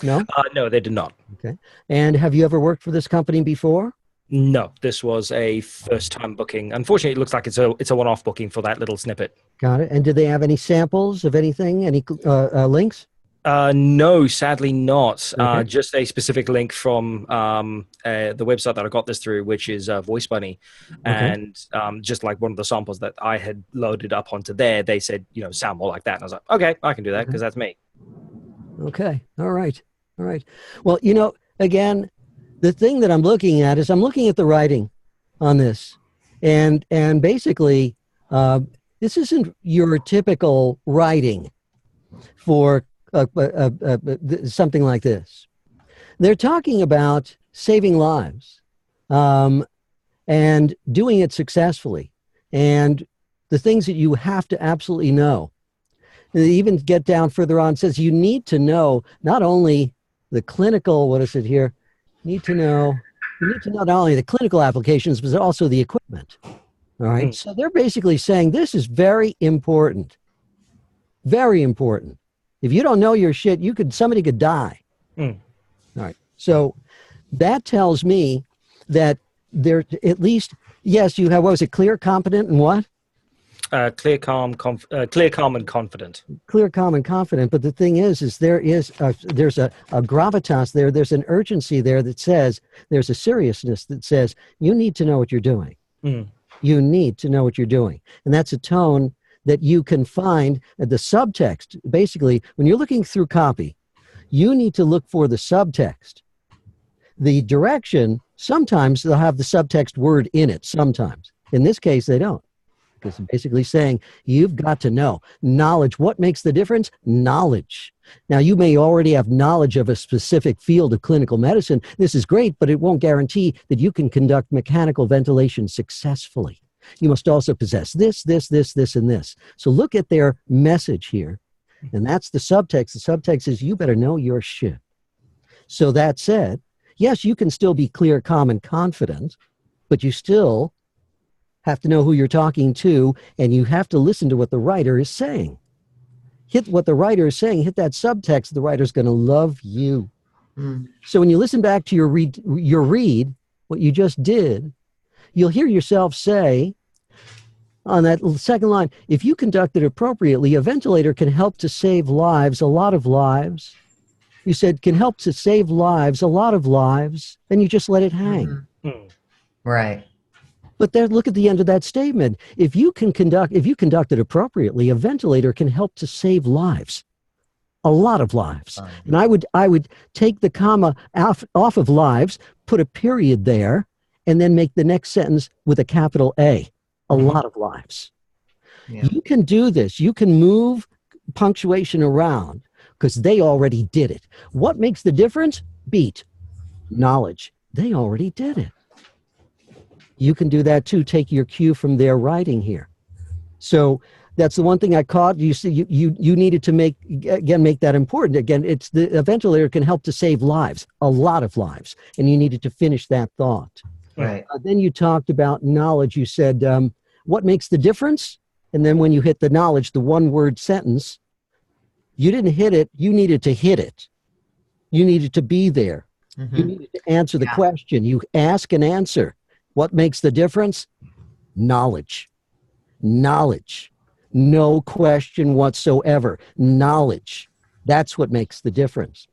No? No, they did not. Okay. And have you ever worked for this company before? No, this was a first-time booking. Unfortunately, it looks like it's a one-off booking for that little snippet. Got it. And did they have any samples of anything? Any links? No, sadly not. Okay. Just a specific link from the website that I got this through, which is Voice Bunny. Okay. And just like one of the samples that I had loaded up onto there, they said, sound more like that. And I was like, okay, I can do that because that's me. Okay. All right. Well, again, the thing that I'm looking at is I'm looking at the writing on this. And basically, this isn't your typical writing for something like this. They're talking about saving lives and doing it successfully and the things that you have to absolutely know. They even get down further on, says you need to know not only the clinical, what is it here? You need to know not only the clinical applications, but also the equipment. All right. So they're basically saying this is very important. Very important. If you don't know your shit, somebody could die. All right. So that tells me that there at least, yes, you have, what was it, clear, competent, and what? Clear, calm, and confident. Clear, calm, and confident. But the thing is there's a gravitas there. There's an urgency there that says, there's a seriousness that says, you need to know what you're doing. You need to know what you're doing. And that's a tone that you can find at the subtext. Basically, when you're looking through copy, you need to look for the subtext. The direction, sometimes they'll have the subtext word in it, sometimes. In this case, they don't. Because it's basically saying, you've got to know. Knowledge. What makes the difference? Knowledge. Now, you may already have knowledge of a specific field of clinical medicine. This is great, but it won't guarantee that you can conduct mechanical ventilation successfully. You must also possess this, and this. So look at their message here. And that's the subtext. The subtext is, you better know your shit. So that said, Yes, you can still be clear, calm, and confident, but you still have to know who you're talking to, and you have to listen to what the writer is saying. Hit what the writer is saying, hit that subtext, the writer's going to love you. So when you listen back to your read, what you just did, you'll hear yourself say on that second line, if you conduct it appropriately, a ventilator can help to save lives, a lot of lives. You said can help to save lives, a lot of lives, and you just let it hang. Right. But then look at the end of that statement. If you conduct it appropriately, a ventilator can help to save lives, a lot of lives. And I would take the comma off of lives, put a period there, and then make the next sentence with a capital A, a lot of lives. Yeah. You can do this. You can move punctuation around because they already did it. What makes the difference? Beat. Knowledge. They already did it. You can do that too. Take your cue from their writing here. So that's the one thing I caught. You see, you needed to make that important. Again, a ventilator can help to save lives, a lot of lives, and you needed to finish that thought. Right. Then you talked about knowledge. You said, what makes the difference? And then when you hit the knowledge, the one-word sentence, you didn't hit it. You needed to hit it. You needed to be there. You needed to answer the question. You ask and answer. What makes the difference? Knowledge. Knowledge. No question whatsoever. Knowledge. That's what makes the difference.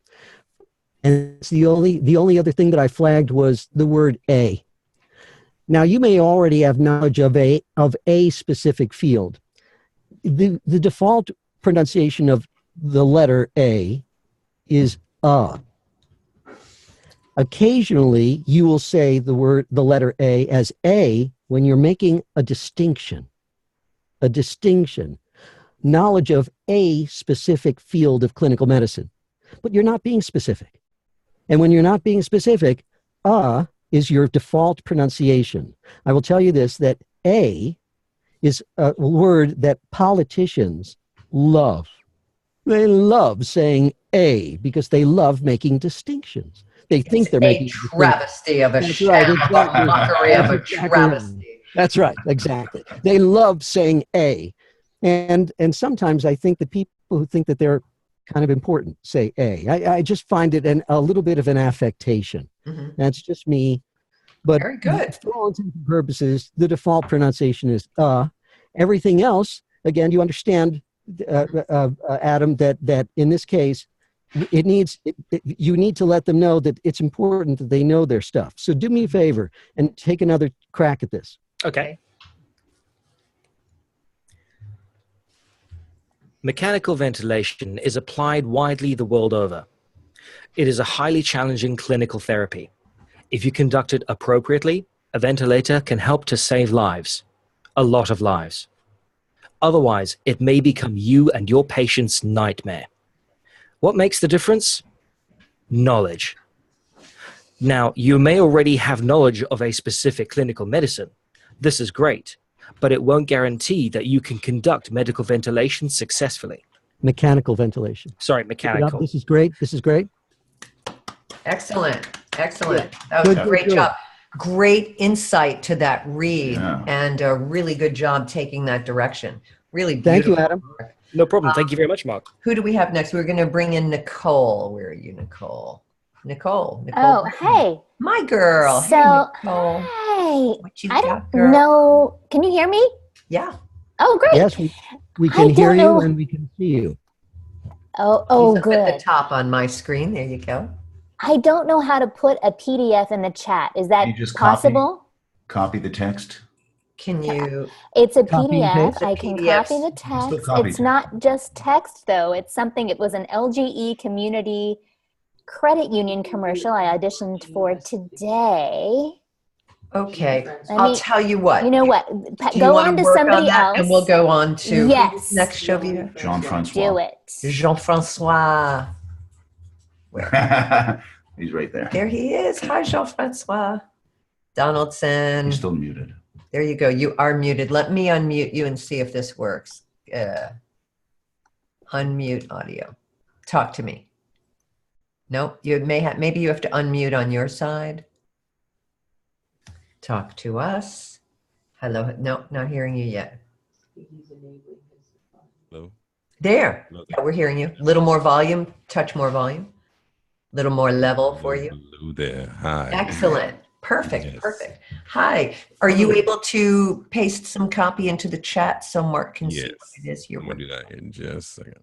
And it's the only other thing that I flagged was the word a. Now you may already have knowledge of a specific field. The default pronunciation of the letter A is a. Occasionally, you will say the letter A as A when you're making a distinction. A distinction. Knowledge of a specific field of clinical medicine. But you're not being specific. And when you're not being specific, is your default pronunciation. I will tell you this, that A is a word that politicians love. They love saying A because they love making distinctions. They think they're making a travesty of a That's sham, right, a exactly. mockery of a That's exactly travesty. That's right, exactly. They love saying A. And sometimes I think the people who think that they're kind of important say A. I just find it a little bit of an affectation. That's just me. But Very good. For all intents and purposes, the default pronunciation is Everything else, again, you understand, Adam, that in this case, you need to let them know that it's important that they know their stuff. So do me a favor and take another crack at this. Okay. Mechanical ventilation is applied widely the world over. It is a highly challenging clinical therapy. If you conduct it appropriately, a ventilator can help to save lives, a lot of lives. Otherwise, it may become you and your patient's nightmare. What makes the difference? Knowledge. Now, you may already have knowledge of a specific clinical medicine. This is great, but it won't guarantee that you can conduct medical ventilation successfully. Mechanical ventilation. Sorry, mechanical. This is great. This is great. Excellent. Excellent. That was a great job. Great insight to that read and a really good job taking that direction. Really beautiful. Thank you, Adam. No problem. Thank you very much, Mark. Who do we have next? We're going to bring in Nicole. Where are you, Nicole? Nicole. Oh, hey. My girl. So, hey, Nicole. hey. What you I got, don't girl? know. Can you hear me? Yeah. Oh, great. Yes, we can hear you and we can see you. Oh, He's up good. at the top on my screen. There you go. I don't know how to put a PDF in the chat. Is that You just possible? Copy the text. Can you? It's a Copy and PDF. paste? I can PDFs. copy the Still text. copy It's text. not just text, though. It's something. It was an LGE Community Credit Union commercial I auditioned for today. Okay. I'll tell you what. You know what? Do you Go want on to work somebody that? else. And we'll go on to Yes. next Jovita. Jean-Francois. Do it. Jean-Francois. He's right there. There he is. Hi, Jean-Francois. Donaldson. He's still muted. There you go. You are muted. Let me unmute you and see if this works. Unmute audio. Talk to me. Nope. You may have, maybe you have to unmute on your side. Talk to us. Hello. No, not hearing you yet. Hello. There. Hello. Yeah, we're hearing you. Little more volume. Touch more volume. Little more level for you. Hello there. Hi. Excellent. Perfect. Yes. Perfect. Hi. Are you able to paste some copy into the chat so Mark can see Yes. what it is you're I'm gonna working do that in just a second.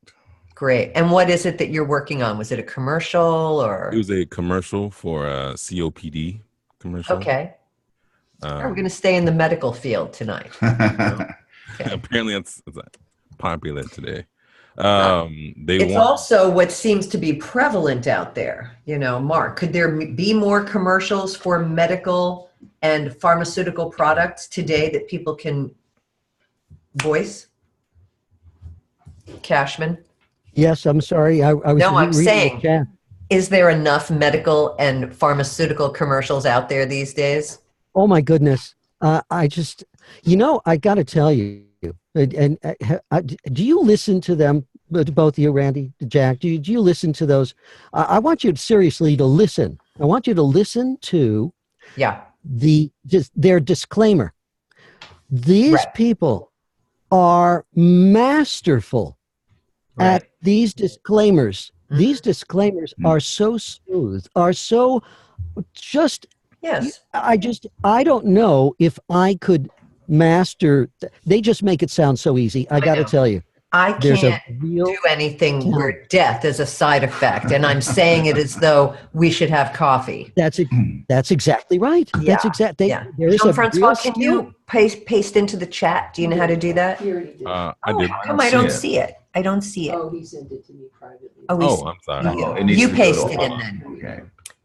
Great. And what is it that you're working on? Was it a commercial or? It was a commercial for a COPD commercial. Okay. All right, we're going to stay in the medical field tonight. Okay. Apparently, it's popular today. It's also what seems to be prevalent out there. You know, Mark, could there be more commercials for medical and pharmaceutical products today that people can voice? Cashman? Yes, I'm sorry. I was No, I'm reading the saying, chat. is there enough medical and pharmaceutical commercials out there these days? Oh my goodness. I just, I got to tell you, and do you listen to them, to both of you, Randy, to Jack? Do you listen to those? I want you seriously to listen. I want you to listen to their disclaimer. These people are masterful at these disclaimers. These disclaimers are so smooth, are so just. Yes. I don't know if I could master. They just make it sound so easy. I got to tell you. I can't do anything where death is a side effect, and I'm saying it as though we should have coffee. That's exactly right. Yeah. That's exactly. Yeah. There is Jean-Francois, can you paste into the chat? Do you know how to do that? I Oh, did. how come I don't see it? I don't see it. Oh, he sent it to me privately. I'm sorry. You paste it in then. Okay.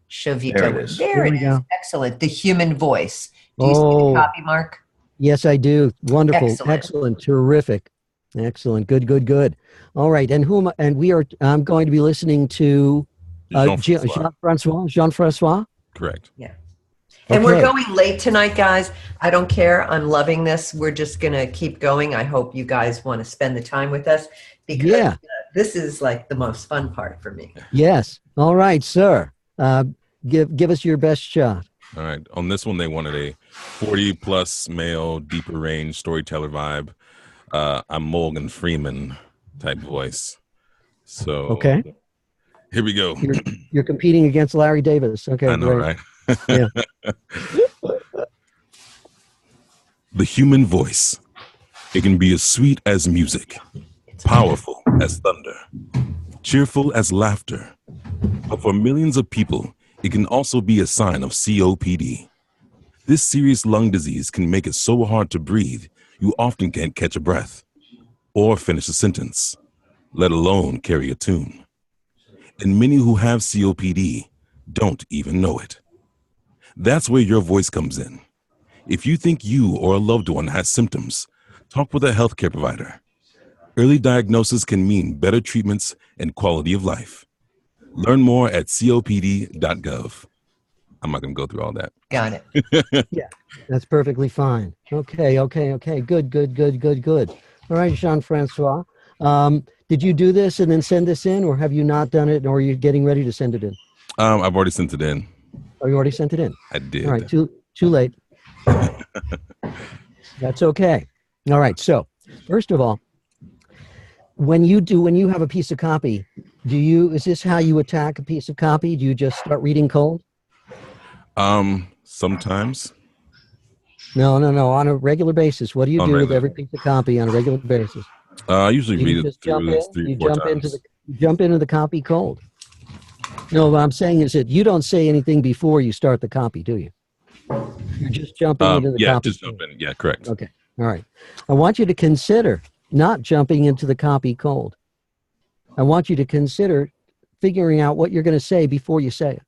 Shavito. There it is. There it we is. go. Excellent. The human voice. Do you see the copy, Mark? Yes, I do. Wonderful. Excellent. Terrific. Excellent. Good. All right. And we are, I'm going to be listening to Jean-Francois. Correct. Yeah. And we're going late tonight, guys. I don't care. I'm loving this. We're just going to keep going. I hope you guys want to spend the time with us because this is like the most fun part for me. Yes. All right, sir. Give us your best shot. All right. On this one, they wanted a 40-plus male, deeper range storyteller vibe. I'm Morgan Freeman type voice. So here we go. You're competing against Larry Davis. Okay, I know, great. right? Yeah. The human voice. It can be as sweet as music, powerful as thunder, cheerful as laughter. But for millions of people, it can also be a sign of COPD. This serious lung disease can make it so hard to breathe, you often can't catch a breath or finish a sentence, let alone carry a tune. And many who have COPD don't even know it. That's where your voice comes in. If you think you or a loved one has symptoms, talk with a healthcare provider. Early diagnosis can mean better treatments and quality of life. Learn more at copd.gov. I'm not going to go through all that. Got it. Yeah, that's perfectly fine. Okay. Good. All right, Jean-Francois. Did you do this and then send this in, or have you not done it, or are you getting ready to send it in? I've already sent it in. Oh, you already sent it in? I did. All right, too late. That's okay. All right, so first of all, when you have a piece of copy, is this how you attack a piece of copy? Do you just start reading cold? Sometimes. No. On a regular basis, what do you do with every piece of copy on a regular basis? I usually read it through at least 3-4 times. You jump into the copy cold. No, what I'm saying is that you don't say anything before you start the copy, do you? You're just jumping into the copy. Yeah, just jump in. Yeah, correct. Okay. All right. I want you to consider not jumping into the copy cold. I want you to consider figuring out what you're going to say before you say it.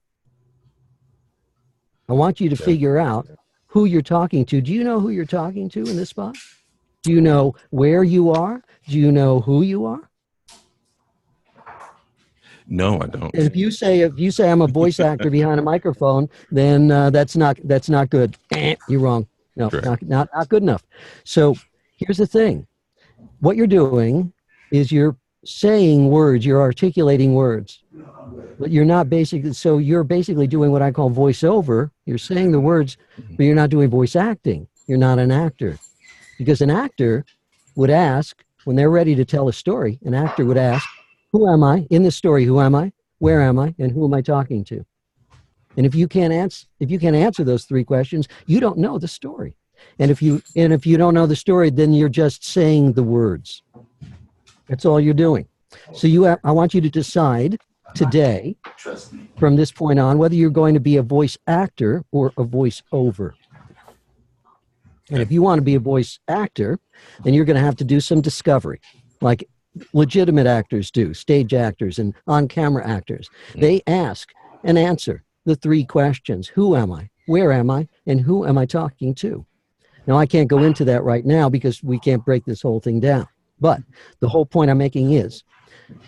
I want you to figure out who you're talking to. Do you know who you're talking to in this spot? Do you know where you are? Do you know who you are? No, I don't. If you say I'm a voice actor behind a microphone, then that's not good. You're wrong. No, not good enough. So here's the thing. What you're doing is you're saying words, you're articulating words. But you're not basically, so you're basically doing what I call voiceover. You're saying the words, but you're not doing voice acting. You're not an actor. Because an actor would ask, when they're ready to tell a story, an actor would ask, who am I? In this story, who am I? Where am I? And who am I talking to? And if you can't answer those three questions, you don't know the story. And if you don't know the story, then you're just saying the words. That's all you're doing. So I want you to decide today, from this point on, whether you're going to be a voice actor or a voiceover. And if you want to be a voice actor, then you're going to have to do some discovery, like legitimate actors do, stage actors and on-camera actors. They ask and answer the three questions. Who am I? Where am I? And who am I talking to? Now, I can't go into that right now because we can't break this whole thing down. But the whole point I'm making is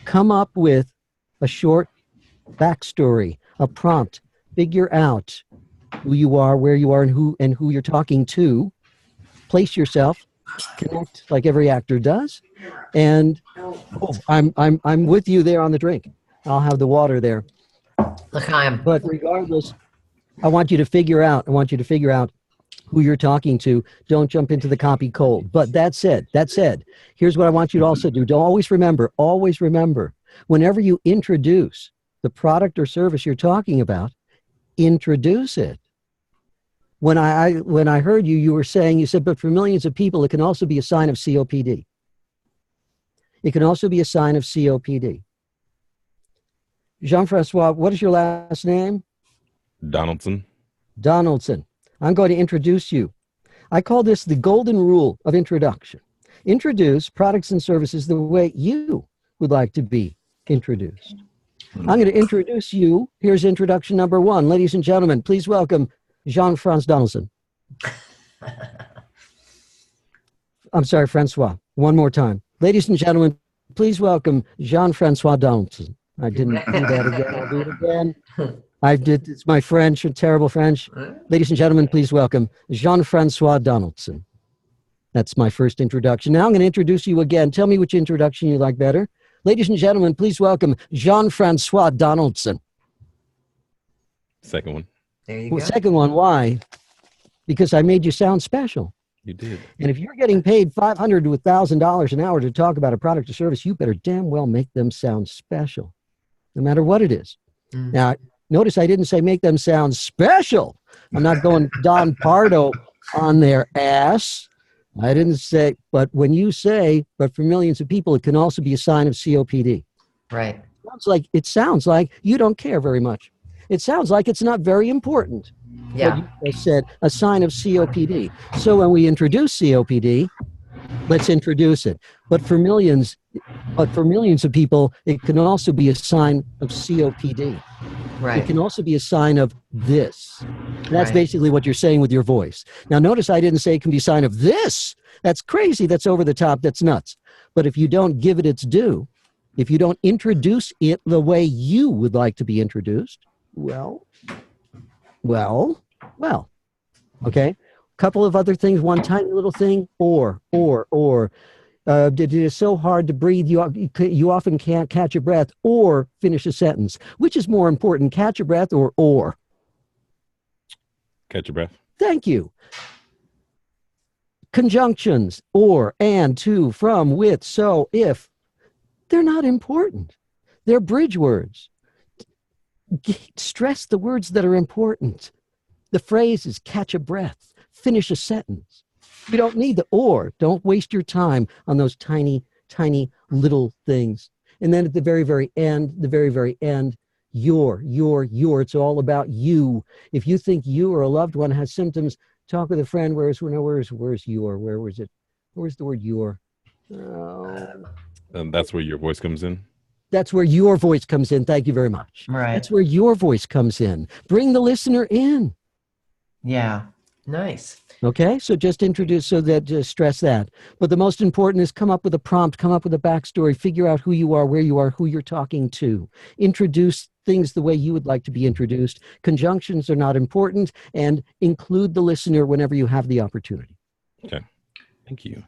come up with a short backstory, a prompt, figure out who you are, where you are, and who you're talking to. Place yourself, connect like every actor does, and I'm with you there on the drink. I'll have the water there. But regardless, I want you to figure out who you're talking to. Don't jump into the copy cold. But that said, here's what I want you to also do. Don't always remember, whenever you introduce the product or service you're talking about, introduce it. When I heard you were saying, you said, but for millions of people, it can also be a sign of COPD. It can also be a sign of COPD. Jean-Francois, what is your last name? Donaldson. Donaldson. I'm going to introduce you. I call this the golden rule of introduction. Introduce products and services the way you would like to be introduced. I'm going to introduce you. Here's introduction number one. Ladies and gentlemen, please welcome Jean-Francois Donaldson. I'm sorry, Francois. One more time. Ladies and gentlemen, please welcome Jean-Francois Donaldson. I didn't do that again. I'll do it again. It's my French, terrible French. Ladies and gentlemen, please welcome Jean-Francois Donaldson. That's my first introduction. Now I'm going to introduce you again. Tell me which introduction you like better. Ladies and gentlemen, please welcome Jean-Francois Donaldson. Second one. There you go. Second one, why? Because I made you sound special. You did. And if you're getting paid $500 to $1,000 an hour to talk about a product or service, you better damn well make them sound special, no matter what it is. Now, notice I didn't say make them sound special. I'm not going Don Pardo on their ass. I didn't say, but when you say, but for millions of people, it can also be a sign of COPD. Right. It sounds like you don't care very much. It sounds like it's not very important. Yeah. What you said, a sign of COPD. So when we introduce COPD, let's introduce it. But for millions of people, it can also be a sign of COPD. Right. It can also be a sign of this. That's basically what you're saying with your voice. Now, notice I didn't say it can be a sign of this. That's crazy. That's over the top. That's nuts. But if you don't give it its due, if you don't introduce it the way you would like to be introduced, well. Okay. Couple of other things. One tiny little thing. Or. It is so hard to breathe. You often can't catch your breath or finish a sentence. Which is more important, catch your breath or? Catch your breath. Thank you. Conjunctions, or, and, to, from, with, so, if. They're not important. They're bridge words. Stress the words that are important. The phrase is catch a breath, finish a sentence. You don't need the or. Don't waste your time on those tiny, tiny little things. And then at the very, very end, your. It's all about you. If you think you or a loved one has symptoms, talk with a friend. Where's your? Where was it? Where's the word your? And that's where your voice comes in? That's where your voice comes in. Thank you very much. Right. That's where your voice comes in. Bring the listener in. Yeah. Nice. Okay, so just stress that. But the most important is come up with a prompt, come up with a backstory, figure out who you are, where you are, who you're talking to. Introduce things the way you would like to be introduced. Conjunctions are not important, and include the listener whenever you have the opportunity. Okay, thank you.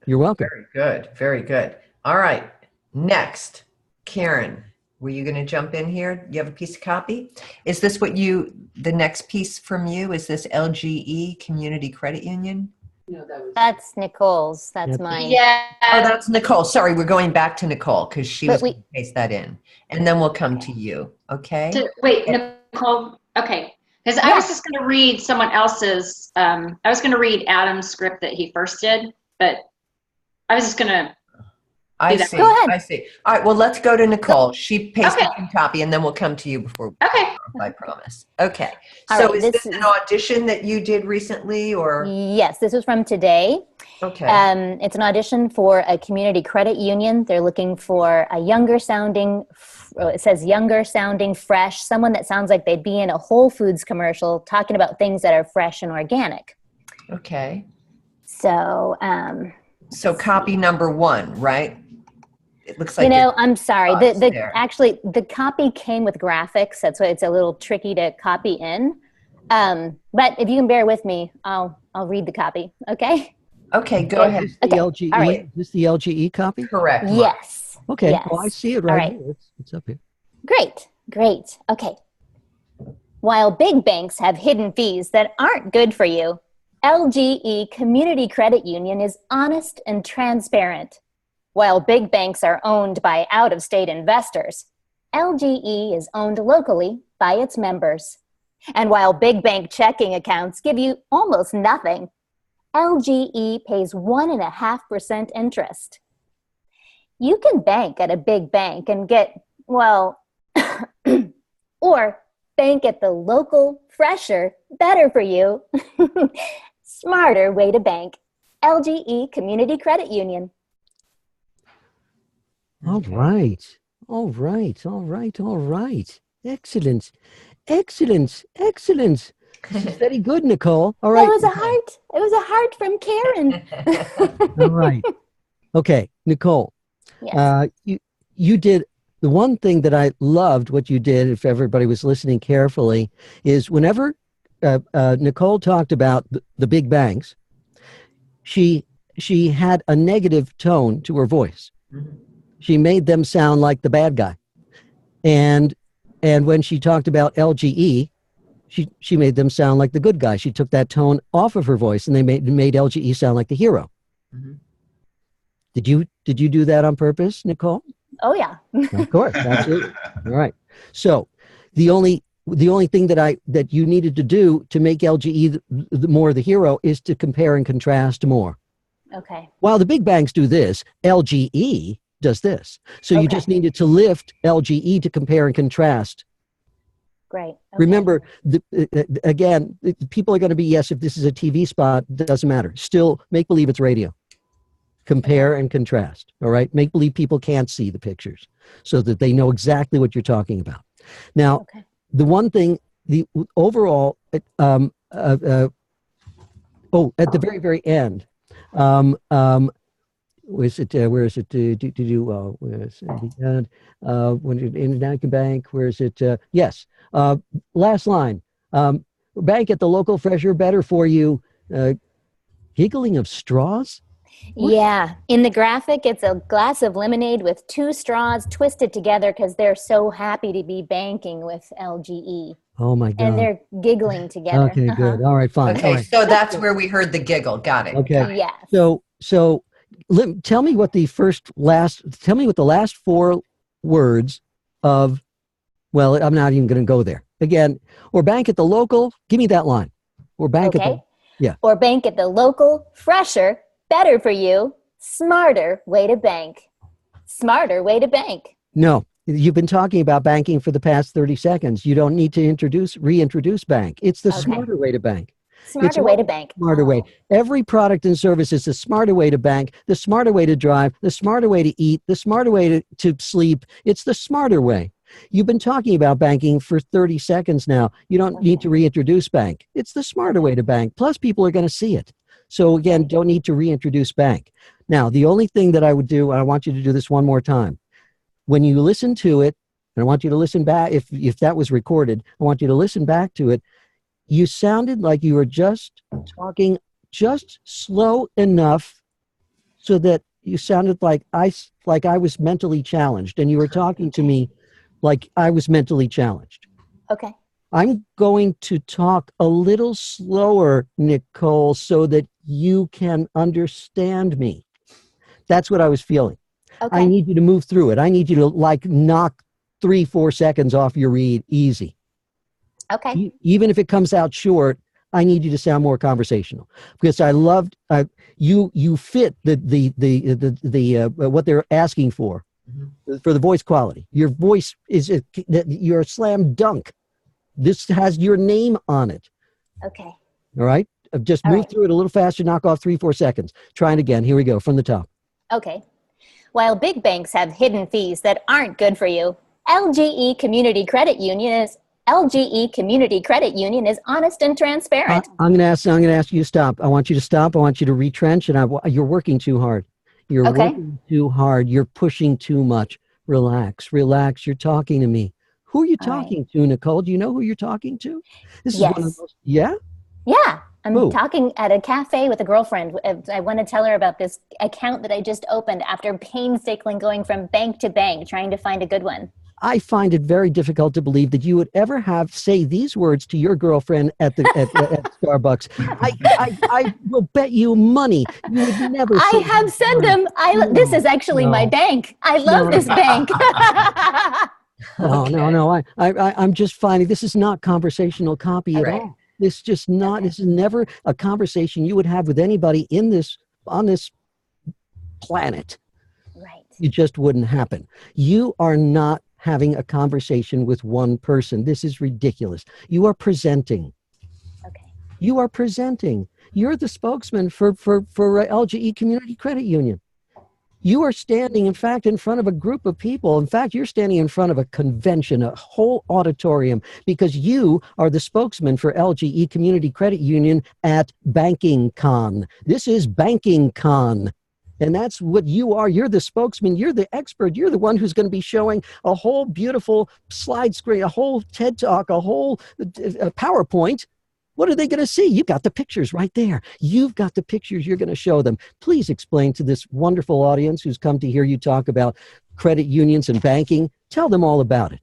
You're welcome. Very good. Very good. All right. Next, Karen, were you going to jump in here? You have a piece of copy? Is this the next piece from you? Is this LGE Community Credit Union? No, That's Nicole's. That's mine. Yeah. Oh, that's Nicole. Sorry, we're going back to Nicole because she But was going to paste that in. And then we'll come to you, okay? Wait, Nicole, okay. Because I was just going to read someone else's, I was going to read Adam's script that he first did, but I was just going to I see. Go ahead. I see. All right, well, let's go to Nicole. She pasted some copy, and then we'll come to you before we I promise. Okay. All So right, is this this an audition that you did recently, or? Yes, this was from today. Okay. It's an audition for a community credit union. They're looking for a younger sounding, it says younger sounding, fresh, someone that sounds like they'd be in a Whole Foods commercial talking about things that are fresh and organic. Okay. So, so copy number 1, right? It looks like you know, I'm sorry. there. Actually, the copy came with graphics. That's why it's a little tricky to copy in. But if you can bear with me, I'll read the copy. Okay. Okay, go ahead. Is this the LGE? All right. Is this the LGE copy? Correct. Yes. Okay. Yes. Well, I see it All right here. It's up here. Great. Okay. While big banks have hidden fees that aren't good for you, LGE Community Credit Union is honest and transparent. While big banks are owned by out-of-state investors, LGE is owned locally by its members. And while big bank checking accounts give you almost nothing, LGE pays 1.5% interest. You can bank at a big bank and get, well, or bank at the local, fresher, better for you, smarter way to bank. LGE Community Credit Union. All right. Excellent. This is very good, Nicole. All right. It was a heart from Karen. All right. Okay, Nicole. Yes. You did the one thing that I loved what you did, if everybody was listening carefully, is whenever Nicole talked about the big banks, she had a negative tone to her voice. She made them sound like the bad guy. And when she talked about LGE, she made them sound like the good guy. She took that tone off of her voice, and they made LGE sound like the hero. Did you do that on purpose, Nicole? Oh yeah. Of course, absolutely. All right. So the only thing that you needed to do to make LGE the more the hero is to compare and contrast more. Okay. While the big banks do this, LGE does this. So you just needed to lift LGE to compare and contrast. Great. Okay. Remember, again, people are going to be, yes, if this is a TV spot, it doesn't matter. Still, make believe it's radio. Compare and contrast, all right? Make believe people can't see the pictures so that they know exactly what you're talking about. Now, the one thing, the overall, at the very, very end, where is it? Where is it? Where is it? When you're in American Bank, where is it? Yes. Last line. Bank at the local, fresher, better for you. Giggling of straws? Yeah. In the graphic, it's a glass of lemonade with 2 straws twisted together because they're so happy to be banking with LGE. Oh my God. And they're giggling together. Okay, good. All right, fine. Okay, All right. so that's where we heard the giggle. Got it. Okay. Yes. So tell me what the last 4 words of, well, I'm not even going to go there. Again, or bank at the local, give me that line. Or bank at the, yeah. Or bank at the local, fresher, better for you, smarter way to bank. Smarter way to bank. No, you've been talking about banking for the past 30 seconds. You don't need to reintroduce bank. It's the smarter way to bank. Smarter way to bank. Smarter way. Every product and service is the smarter way to bank, the smarter way to drive, the smarter way to eat, the smarter way to sleep. It's the smarter way. You've been talking about banking for 30 seconds now. You don't need to reintroduce bank. It's the smarter way to bank. Plus, people are going to see it. So again, don't need to reintroduce bank. Now, the only thing that I would do, and I want you to do this one more time. When you listen to it, and I want you to listen back, if that was recorded, I want you to listen back to it. You sounded like you were just talking just slow enough so that you sounded like I was mentally challenged, and you were talking to me like I was mentally challenged. Okay. I'm going to talk a little slower, Nicole, so that you can understand me. That's what I was feeling. Okay. I need you to move through it. I need you to like knock 3-4 seconds off your read easy. Okay. Even if it comes out short, I need you to sound more conversational, because I loved you fit the what they're asking for the voice quality. Your voice you're a slam dunk. This has your name on it. Okay. All right. Just move through it a little faster. Knock off 3-4 seconds. Try it again. Here we go from the top. Okay. While big banks have hidden fees that aren't good for you, LGE Community Credit Union is honest and transparent. I'm going to ask you to stop. I want you to stop. I want you to retrench, and you're working too hard. You're working too hard. You're pushing too much. Relax. You're talking to me. Who are you talking to, Nicole? Do you know who you're talking to? This is one of the most, yeah? Yeah. I'm talking at a cafe with a girlfriend. I want to tell her about this account that I just opened after painstakingly going from bank to bank, trying to find a good one. I find it very difficult to believe that you would ever say these words to your girlfriend at Starbucks. I will bet you money you would never. I have sent them. This is actually my bank. I love this bank. No. I'm just finding this is not conversational copy at all. This just not. This is never a conversation you would have with anybody on this planet. Right. It just wouldn't happen. You are not having a conversation with one person. This is ridiculous. You are presenting. Okay. You are presenting. You're the spokesman for LGE Community Credit Union. You are standing, in fact, in front of a group of people. In fact, you're standing in front of a convention, a whole auditorium, because you are the spokesman for LGE Community Credit Union at Banking Con. This is Banking Con. And that's what you are. You're the spokesman. You're the expert. You're the one who's going to be showing a whole beautiful slide screen, a whole TED Talk, a whole PowerPoint. What are they going to see? You've got the pictures right there. You've got the pictures you're going to show them. Please explain to this wonderful audience who's come to hear you talk about credit unions and banking. Tell them all about it.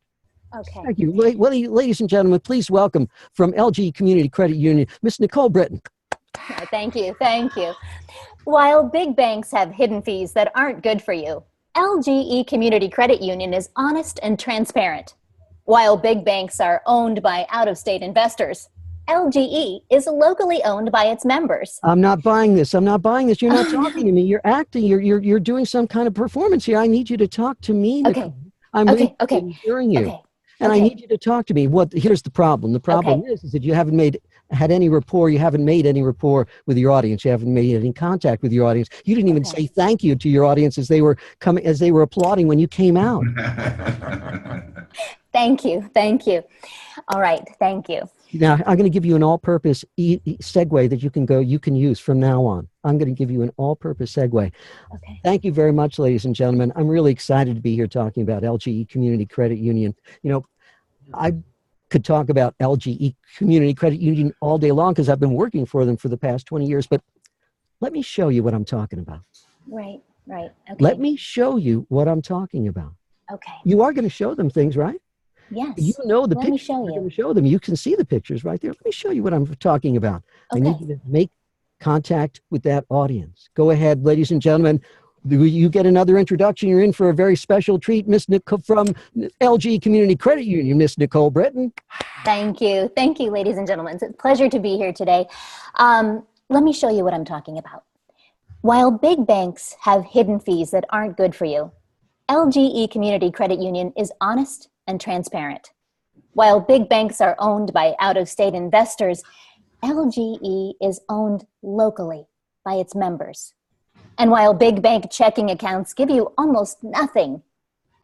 Okay. Thank you. Ladies and gentlemen, please welcome from LG Community Credit Union, Miss Nicole Britton. Thank you. While big banks have hidden fees that aren't good for you, LGE Community Credit Union is honest and transparent. While big banks are owned by out-of-state investors, LGE is locally owned by its members. I'm not buying this. You're not talking to me. You're acting. You're doing some kind of performance here. I need you to talk to me, Nicole. I'm hearing you. And I need you to talk to me. Here's the problem. The problem is that you haven't had any rapport. You haven't made any rapport with your audience. You haven't made any contact with your audience. You didn't even say thank you to your audience as they were applauding when you came out. Thank you. All right. Thank you. Now, I'm going to give you an all-purpose segue that you can use from now on. I'm going to give you an all-purpose segue. Okay. Thank you very much, ladies and gentlemen. I'm really excited to be here talking about LGE Community Credit Union. I could talk about LGE Community Credit Union all day long because I've been working for them for the past 20 years, but let me show you what I'm talking about. Right. Okay. Let me show you what I'm talking about. Okay. You are going to show them things, right? Yes. You know the Let me pictures. show I'm you. going to show them. You can see the pictures right there. Let me show you what I'm talking about. I need you to make contact with that audience. Go ahead, ladies and gentlemen. You get another introduction. You're in for a very special treat, Miss Nicole from LG Community Credit Union, Miss Nicole Britton. Thank you, ladies and gentlemen. It's a pleasure to be here today. Let me show you what I'm talking about. While big banks have hidden fees that aren't good for you, LGE Community Credit Union is honest and transparent. While big banks are owned by out-of-state investors, LGE is owned locally by its members. And while big bank checking accounts give you almost nothing,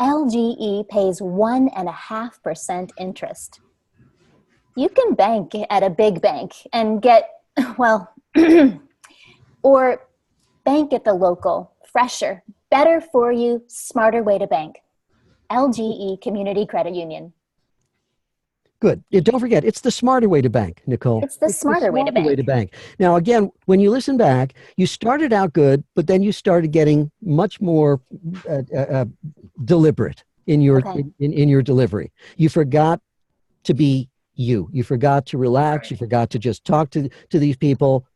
LGE pays 1.5% interest. You can bank at a big bank and get, or bank at the local, fresher, better for you, smarter way to bank. LGE Community Credit Union. Good. Don't forget, it's the smarter way to bank, Nicole. It's the smarter way to bank. Now, again, when you listen back, you started out good, but then you started getting much more deliberate in your in your delivery. You forgot to be you. You forgot to relax. You forgot to just talk to these people.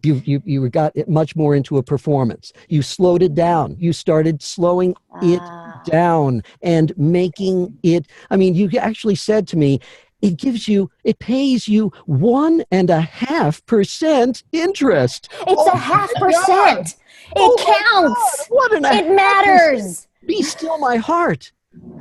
You got it much more into a performance. You slowed it down. You started slowing it down and making it. I mean, you actually said to me, it pays you 1.5% interest. It's 0.5%. It counts. It matters. Be still my heart.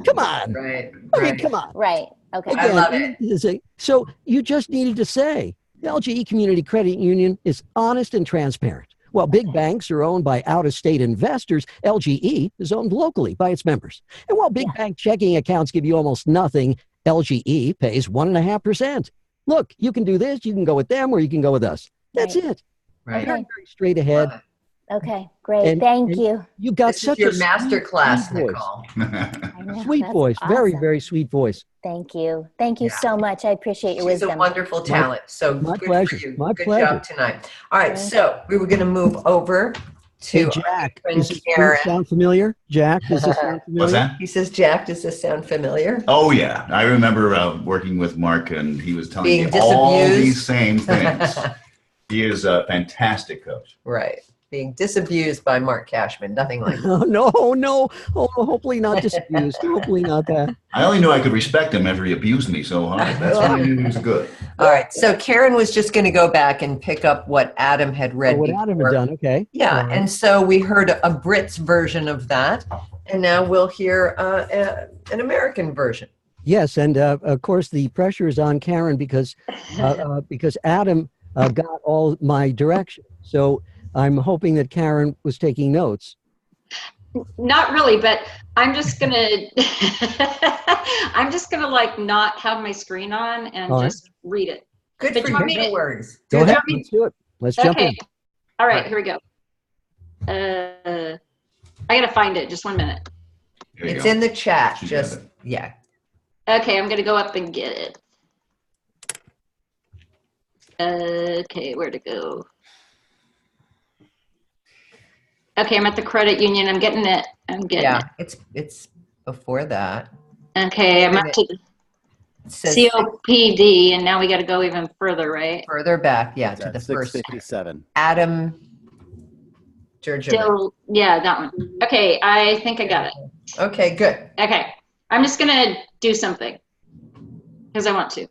Come on. Right. I mean, come on. Right. Okay. Again, I love it. So you just needed to say, the LGE Community Credit Union is honest and transparent. While big banks are owned by out-of-state investors, LGE is owned locally by its members. And while big bank checking accounts give you almost nothing, LGE pays 1.5%. Look, you can do this, you can go with them, or you can go with us. That's it. Right. Very, very straight ahead. Okay, great. Thank you. You got This such is your a master class, sweet voice. Nicole. Sweet That's voice. Very, awesome. very sweet voice. Thank you. Thank you so much. I appreciate your She's wisdom. a wonderful talent. So my good pleasure. for you. My good pleasure. job tonight. All right, so we were going to move over to Hey, Jack, our does friend this Karen. sound familiar? Jack, does this sound familiar? What's that? He says, Jack, does this sound familiar? Oh, yeah. I remember working with Mark, and he was telling Being me all disabused. these same things. He is a fantastic coach. Right. Being disabused by Marc Cashman. Nothing like that. Oh, no. Oh, hopefully not disabused. Hopefully not that. I only knew I could respect him after he abused me so hard. That's when I knew he was good. All right. So Karen was just going to go back and pick up what Adam had read. What Adam had done, okay. Yeah. All right. And so we heard a Brits version of that. And now we'll hear an American version. Yes, and of course the pressure is on Karen because Adam got all my direction. So I'm hoping that Karen was taking notes. Not really, but I'm just gonna like not have my screen on and All right. just read it. Good But for you you. want me No to- worries. Go ahead. Let's do it. Let's jump in. Okay. All right, here we go. I gotta find it. Just 1 minute. It's in the chat. She got Just, it. yeah. Okay, I'm gonna go up and get it. Okay, where to go? Okay, I'm at the credit union. I'm getting it. I'm getting it. It's before that. Okay, I'm up to It says COPD, and now we got to go even further, right? further back, to the first. 657. Adam Georgia. Still, yeah, that one. Okay, I think I got it. Okay, good. Okay, I'm just gonna do something because I want to.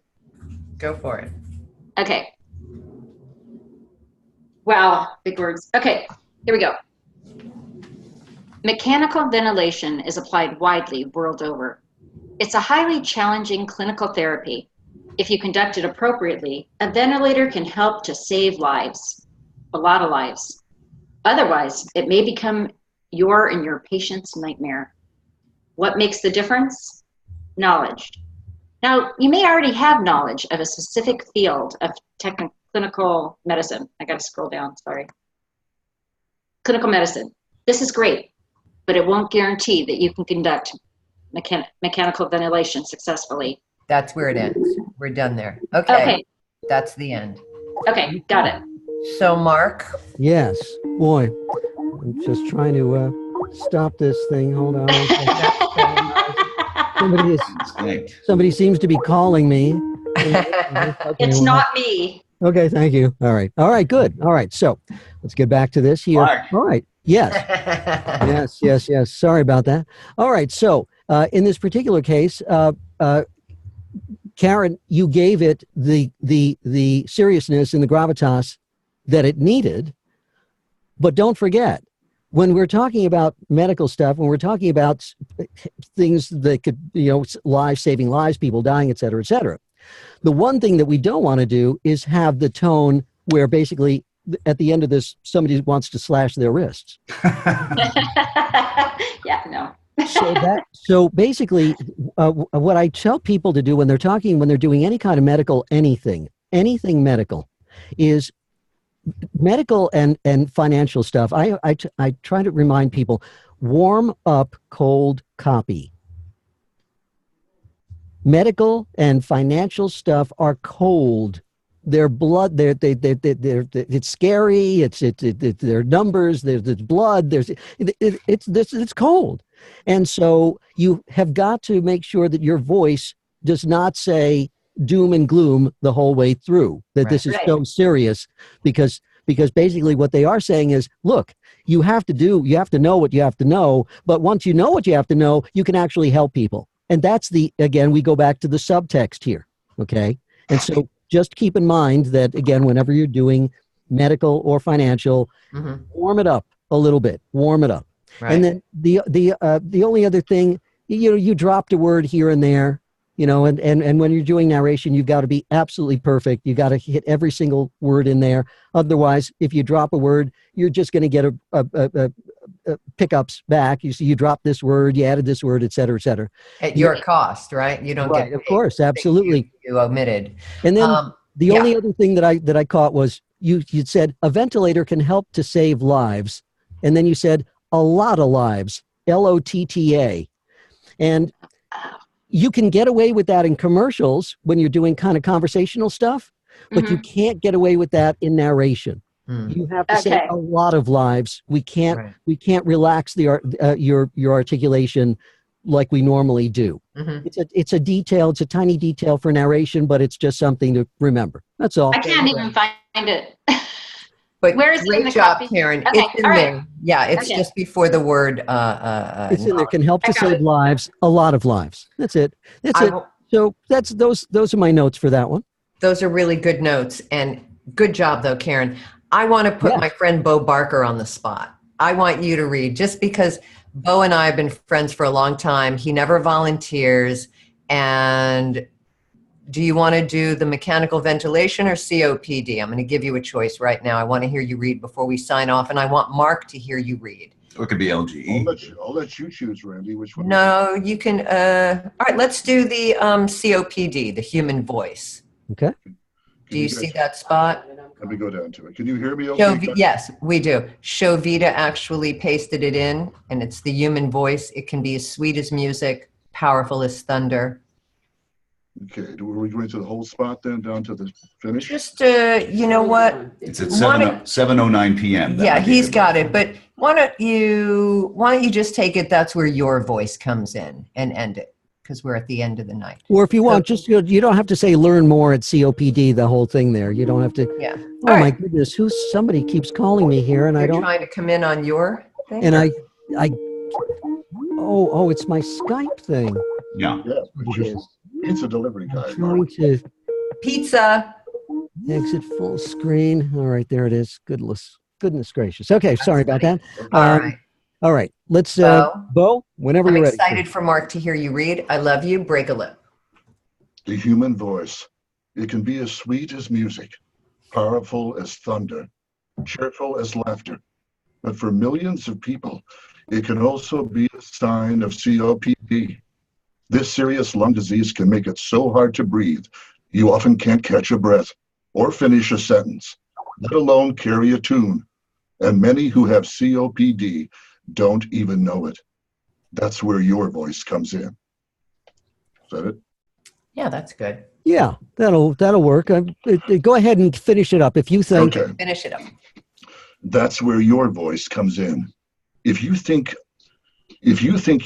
Go for it. Okay. Wow, big words. Okay, here we go. Mechanical ventilation is applied widely world over. It's a highly challenging clinical therapy. If you conduct it appropriately, a ventilator can help to save lives, a lot of lives. Otherwise, it may become your and your patient's nightmare. What makes the difference? Knowledge. Now, you may already have knowledge of a specific field of clinical medicine. I got to scroll down, sorry. Clinical medicine. This is great, but it won't guarantee that you can conduct mechanical ventilation successfully. That's where it ends. We're done there. Okay. That's the end. Okay, got it. So, Mark. Yes, boy, I'm just trying to stop this thing. Hold on. Somebody seems to be calling me. It's not me. Okay, thank you. All right, good. All right, so let's get back to this here. Mark. All right, yes. Yes. Sorry about that. All right, so in this particular case, Karen, you gave it the seriousness and the gravitas that it needed, but don't forget, when we're talking about medical stuff, when we're talking about things that could, lives, saving lives, people dying, et cetera, the one thing that we don't want to do is have the tone where basically at the end of this, somebody wants to slash their wrists. Yeah, no. So basically, what I tell people to do when they're doing any kind of medical, anything medical, is medical and financial stuff. I try to remind people, warm up cold copy. medical and financial stuff are cold. They're blood. It's scary. They're numbers. There's blood. It's cold, and so you have got to make sure that your voice does not say doom and gloom the whole way through. That this is so serious, because basically what they are saying is, look, you have to know what you have to know, but once you know what you have to know, you can actually help people. And that's again, we go back to the subtext here, okay? And so just keep in mind that, again, whenever you're doing medical or financial, warm it up a little bit, warm it up. Right. And then the only other thing, you dropped a word here and there, and when you're doing narration, you've got to be absolutely perfect. You got to hit every single word in there. Otherwise, if you drop a word, you're just going to get a pickups back. You drop this word, you added this word, et cetera, et cetera. At your cost, right? You don't get of course, absolutely. You omitted. And then the only other thing that I caught was you said a ventilator can help to save lives, and then you said a lot of lives, LOTTA, and you can get away with that in commercials when you're doing kind of conversational stuff, but you can't get away with that in narration. You have to say a lot of lives. We can't relax your articulation like we normally do. It's a detail. It's a tiny detail for narration, but it's just something to remember. That's all. I can't even find it. But where is it in great the job, copy? Karen. Okay, It's in all right. there. Yeah, it's just before the word. It's in there. Can help to save lives, a lot of lives. That's it. That's it. So those are my notes for that one. Those are really good notes, and good job though, Karen. I want to put my friend Bo Barker on the spot. I want you to read, just because Bo and I have been friends for a long time. He never volunteers. And do you want to do the mechanical ventilation or COPD? I'm going to give you a choice right now. I want to hear you read before we sign off, and I want Mark to hear you read. Or it could be LGE. I'll let you choose, Randy. Which one? No, you can. All right, let's do the COPD, the human voice. Okay. Do you see that spot? Let me go down to it. Can you hear me okay? Yes, we do. Shovita actually pasted it in, and it's the human voice. It can be as sweet as music, powerful as thunder. Okay, are we going to the whole spot then, down to the finish? Just, you know what? It's at 7:09 p.m. Yeah, he's got it. But why don't you just take it? That's where your voice comes in, and end it, because we're at the end of the night. Or if you want, just you don't have to say learn more at COPD, the whole thing there. You don't have to. Yeah. Oh my goodness, somebody keeps calling me here, and I don't. Trying to come in on your thing? And oh, it's my Skype thing. Yeah. Pizza delivery guy. Trying to pizza. Exit full screen. All right, there it is. Goodness gracious. Okay, sorry about that. All right. Let's Bo, whenever you're ready. I'm excited for Mark to hear you read. I love you. Break a lip. The human voice. It can be as sweet as music, powerful as thunder, cheerful as laughter. But for millions of people, it can also be a sign of COPD. This serious lung disease can make it so hard to breathe, you often can't catch a breath or finish a sentence, let alone carry a tune. And many who have COPD don't even know it. That's where your voice comes in. Is that it? Yeah, that's good. Yeah, that'll work. Go ahead and finish it up if you think. Okay. Finish it up. That's where your voice comes in. If you think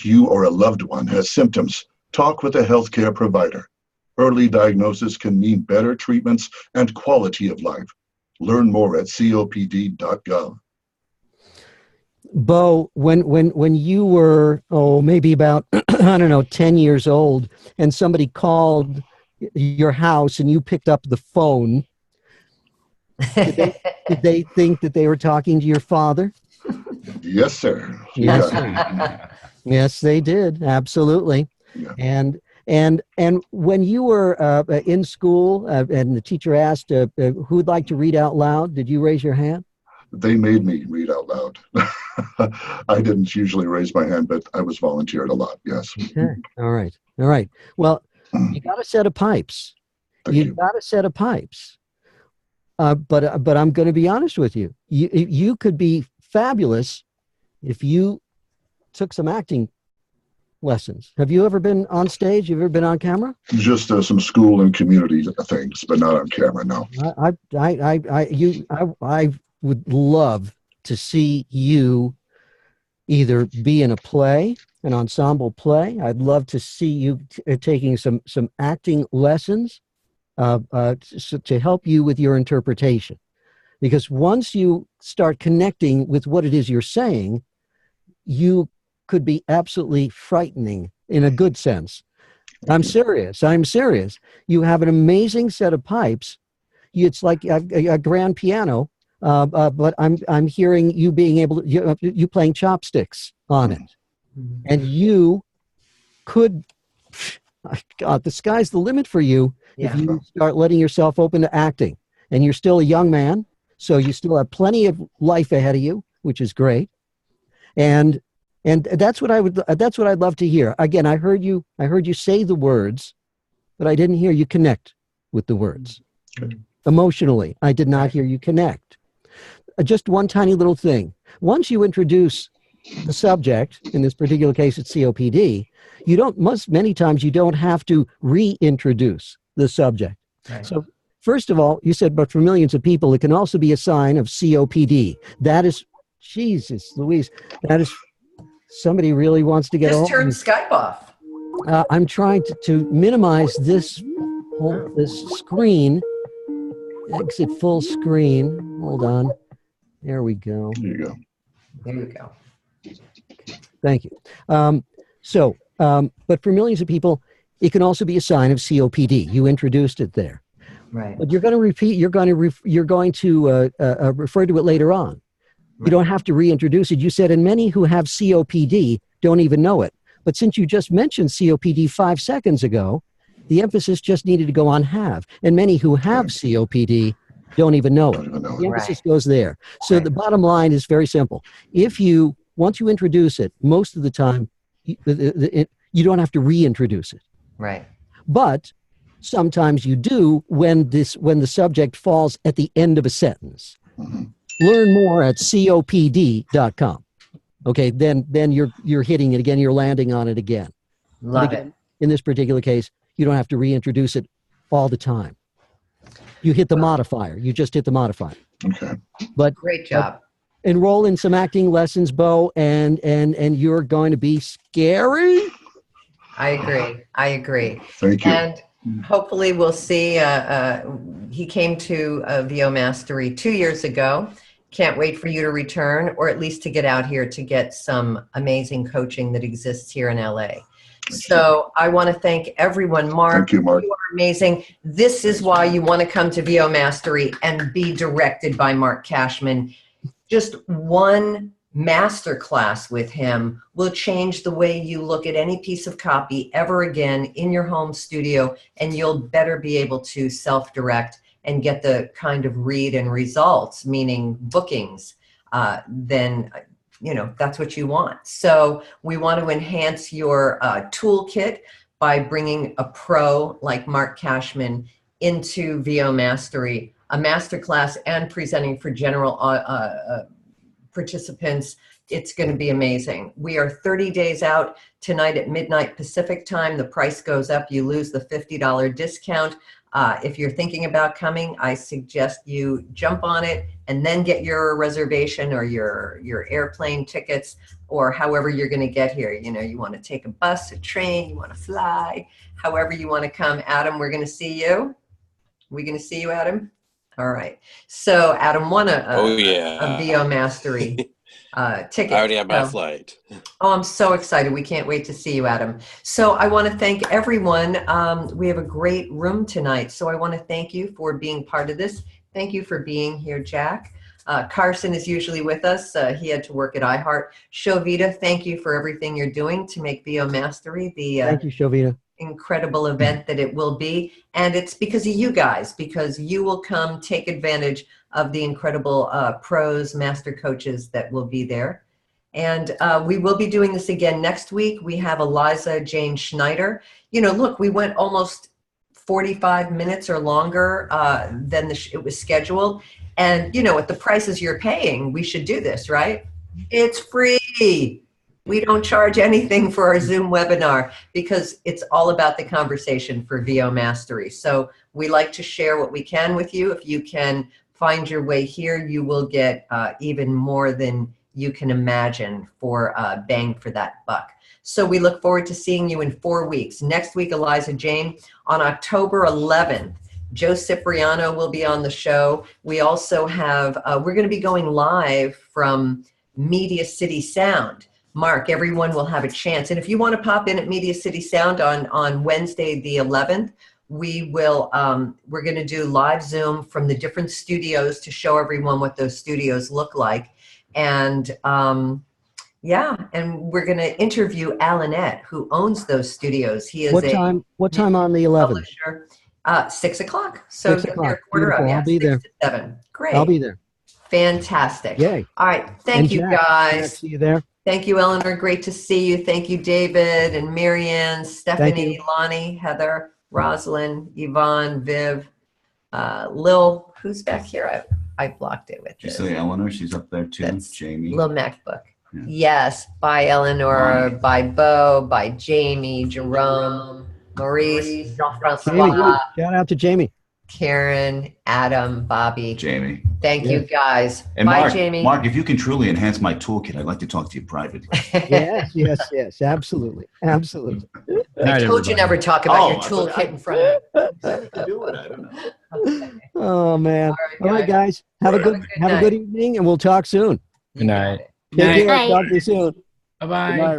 you or a loved one has symptoms, talk with a healthcare provider. Early diagnosis can mean better treatments and quality of life. Learn more at copd.gov. Bo, when you were, maybe about, 10 years old, and somebody called your house and you picked up the phone, did they think that they were talking to your father? Yes, sir. Yes, sir. Yes, they did. Absolutely. Yeah. And when you were in school and the teacher asked who'd like to read out loud, did you raise your hand? They made me read out loud. I didn't usually raise my hand, but I was volunteered a lot. Yes. Okay. All right. Well, you got a set of pipes. You've got a set of pipes. But I'm going to be honest with you. You could be fabulous if you took some acting lessons? Have you ever been on stage? You've ever been on camera? Just some school and community things, but not on camera. No. I would love to see you either be in a play, an ensemble play. I'd love to see you taking some acting lessons to help you with your interpretation. Because once you start connecting with what it is you're saying, you could be absolutely frightening in a good sense. I'm serious. You have an amazing set of pipes. It's like a grand piano, but I'm hearing you being able to, you playing chopsticks on it. And you could, God, the sky's the limit for you if you start letting yourself open to acting. And you're still a young man, so you still have plenty of life ahead of you, which is great. And that's what I'd love to hear. Again, I heard you say the words, but I didn't hear you connect with the words. Emotionally, I did not hear you connect. Just one tiny little thing. Once you introduce the subject, in this particular case it's COPD, many times you don't have to reintroduce the subject. Right. So first of all, you said, but for millions of people, it can also be a sign of COPD. That is, Jesus Louise, that is, somebody really wants to get Just turn Skype off. I'm trying to minimize this screen. Exit full screen. Hold on. There we go. There you go. There you go. Thank you. But for millions of people, it can also be a sign of COPD. You introduced it there. Right. But you're going to repeat. You're going to refer to it later on. You don't have to reintroduce it. You said, and many who have COPD don't even know it. But since you just mentioned COPD 5 seconds ago, the emphasis just needed to go on have. And many who have COPD don't even know it. The emphasis goes there. So the bottom line is very simple. Once you introduce it, most of the time, you don't have to reintroduce it. Right. But sometimes you do when the subject falls at the end of a sentence. Mm-hmm. Learn more at copd.com. Okay, then you're hitting it again, you're landing on it again. Love it. In this particular case, you don't have to reintroduce it all the time. You hit the modifier. You just hit the modifier. Okay. But great job. Enroll in some acting lessons, Bo, and you're going to be scary. I agree. Thank you. And hopefully we'll see. He came to VOMastery 2 years ago. Can't wait for you to return, or at least to get out here to get some amazing coaching that exists here in LA. So I want to thank everyone. Mark, thank you, Mark. You are amazing. This is why you want to come to VOMastery and be directed by Marc Cashman. Just one master class with him will change the way you look at any piece of copy ever again in your home studio, and you'll better be able to self-direct and get the kind of read and results, meaning bookings, then that's what you want. So we want to enhance your toolkit by bringing a pro like Marc Cashman into VOMastery, a masterclass, and presenting for general participants. It's going to be amazing. We are 30 days out tonight at midnight Pacific time. The price goes up. You lose the $50 discount. If you're thinking about coming, I suggest you jump on it and then get your reservation or your airplane tickets, or however you're going to get here. You want to take a bus, a train, you want to fly, however you want to come. Adam, we're going to see you. We going to see you, Adam? All right. So Adam won a VOMastery ticket. I already have my flight. Oh, I'm so excited. We can't wait to see you, Adam. So I want to thank everyone. We have a great room tonight. So I want to thank you for being part of this. Thank you for being here, Jack. Carson is usually with us. He had to work at iHeart. Shovita, thank you for everything you're doing to make VOMastery thank you, Shovita. Incredible event that it will be. And it's because of you guys, because you will come take advantage of the incredible pros, master coaches that will be there. And we will be doing this again next week. We have Eliza Jane Schneider. Look, we went almost 45 minutes or longer than it was scheduled. And, at the prices you're paying, we should do this, right? It's free. We don't charge anything for our Zoom webinar because it's all about the conversation for VOMastery. So we like to share what we can with you. If you can find your way here, you will get even more than you can imagine for bang for that buck. So we look forward to seeing you in 4 weeks. Next week, Eliza Jane. On October 11th, Joe Cipriano will be on the show. We also have, we're going to be going live from Media City Sound. Mark, everyone will have a chance. And if you want to pop in at Media City Sound on Wednesday, the 11th, we will, we're going to do live Zoom from the different studios to show everyone what those studios look like. And yeah, and we're going to interview Alanette, who owns those studios. He is What time on the 11th? Publisher. 6 o'clock. So 6 get o'clock. there quarter up. Beautiful. Yeah, I'll be 6 there. to 7. Great. I'll be there. Fantastic. Yay. All right. Thank And you, Jack, guys. see you there. Thank you, Eleanor. Great to see you. Thank you, David and Marianne, Stephanie, Lonnie, Heather, Rosalind, Yvonne, Viv, Lil. Who's back here? I blocked it with Did you this. say Eleanor? She's up there too. Jamie. Lil MacBook. Yeah. Yes. By Eleanor, by Bo, by Jamie, Jerome, Maurice, Jean-Francois. Shout out to Jamie. Karen, Adam, Bobby. Jamie. Thank you, guys. And Bye, Mark, Jamie. Mark, if you can truly enhance my toolkit, I'd like to talk to you privately. Yes, absolutely. Absolutely. I told you never talk about your toolkit in front of do it. I don't know. Oh man. All right, guys. Have a good evening, and we'll talk soon. Good night. Take care. Night. Talk to you soon. Bye-bye. Bye-bye.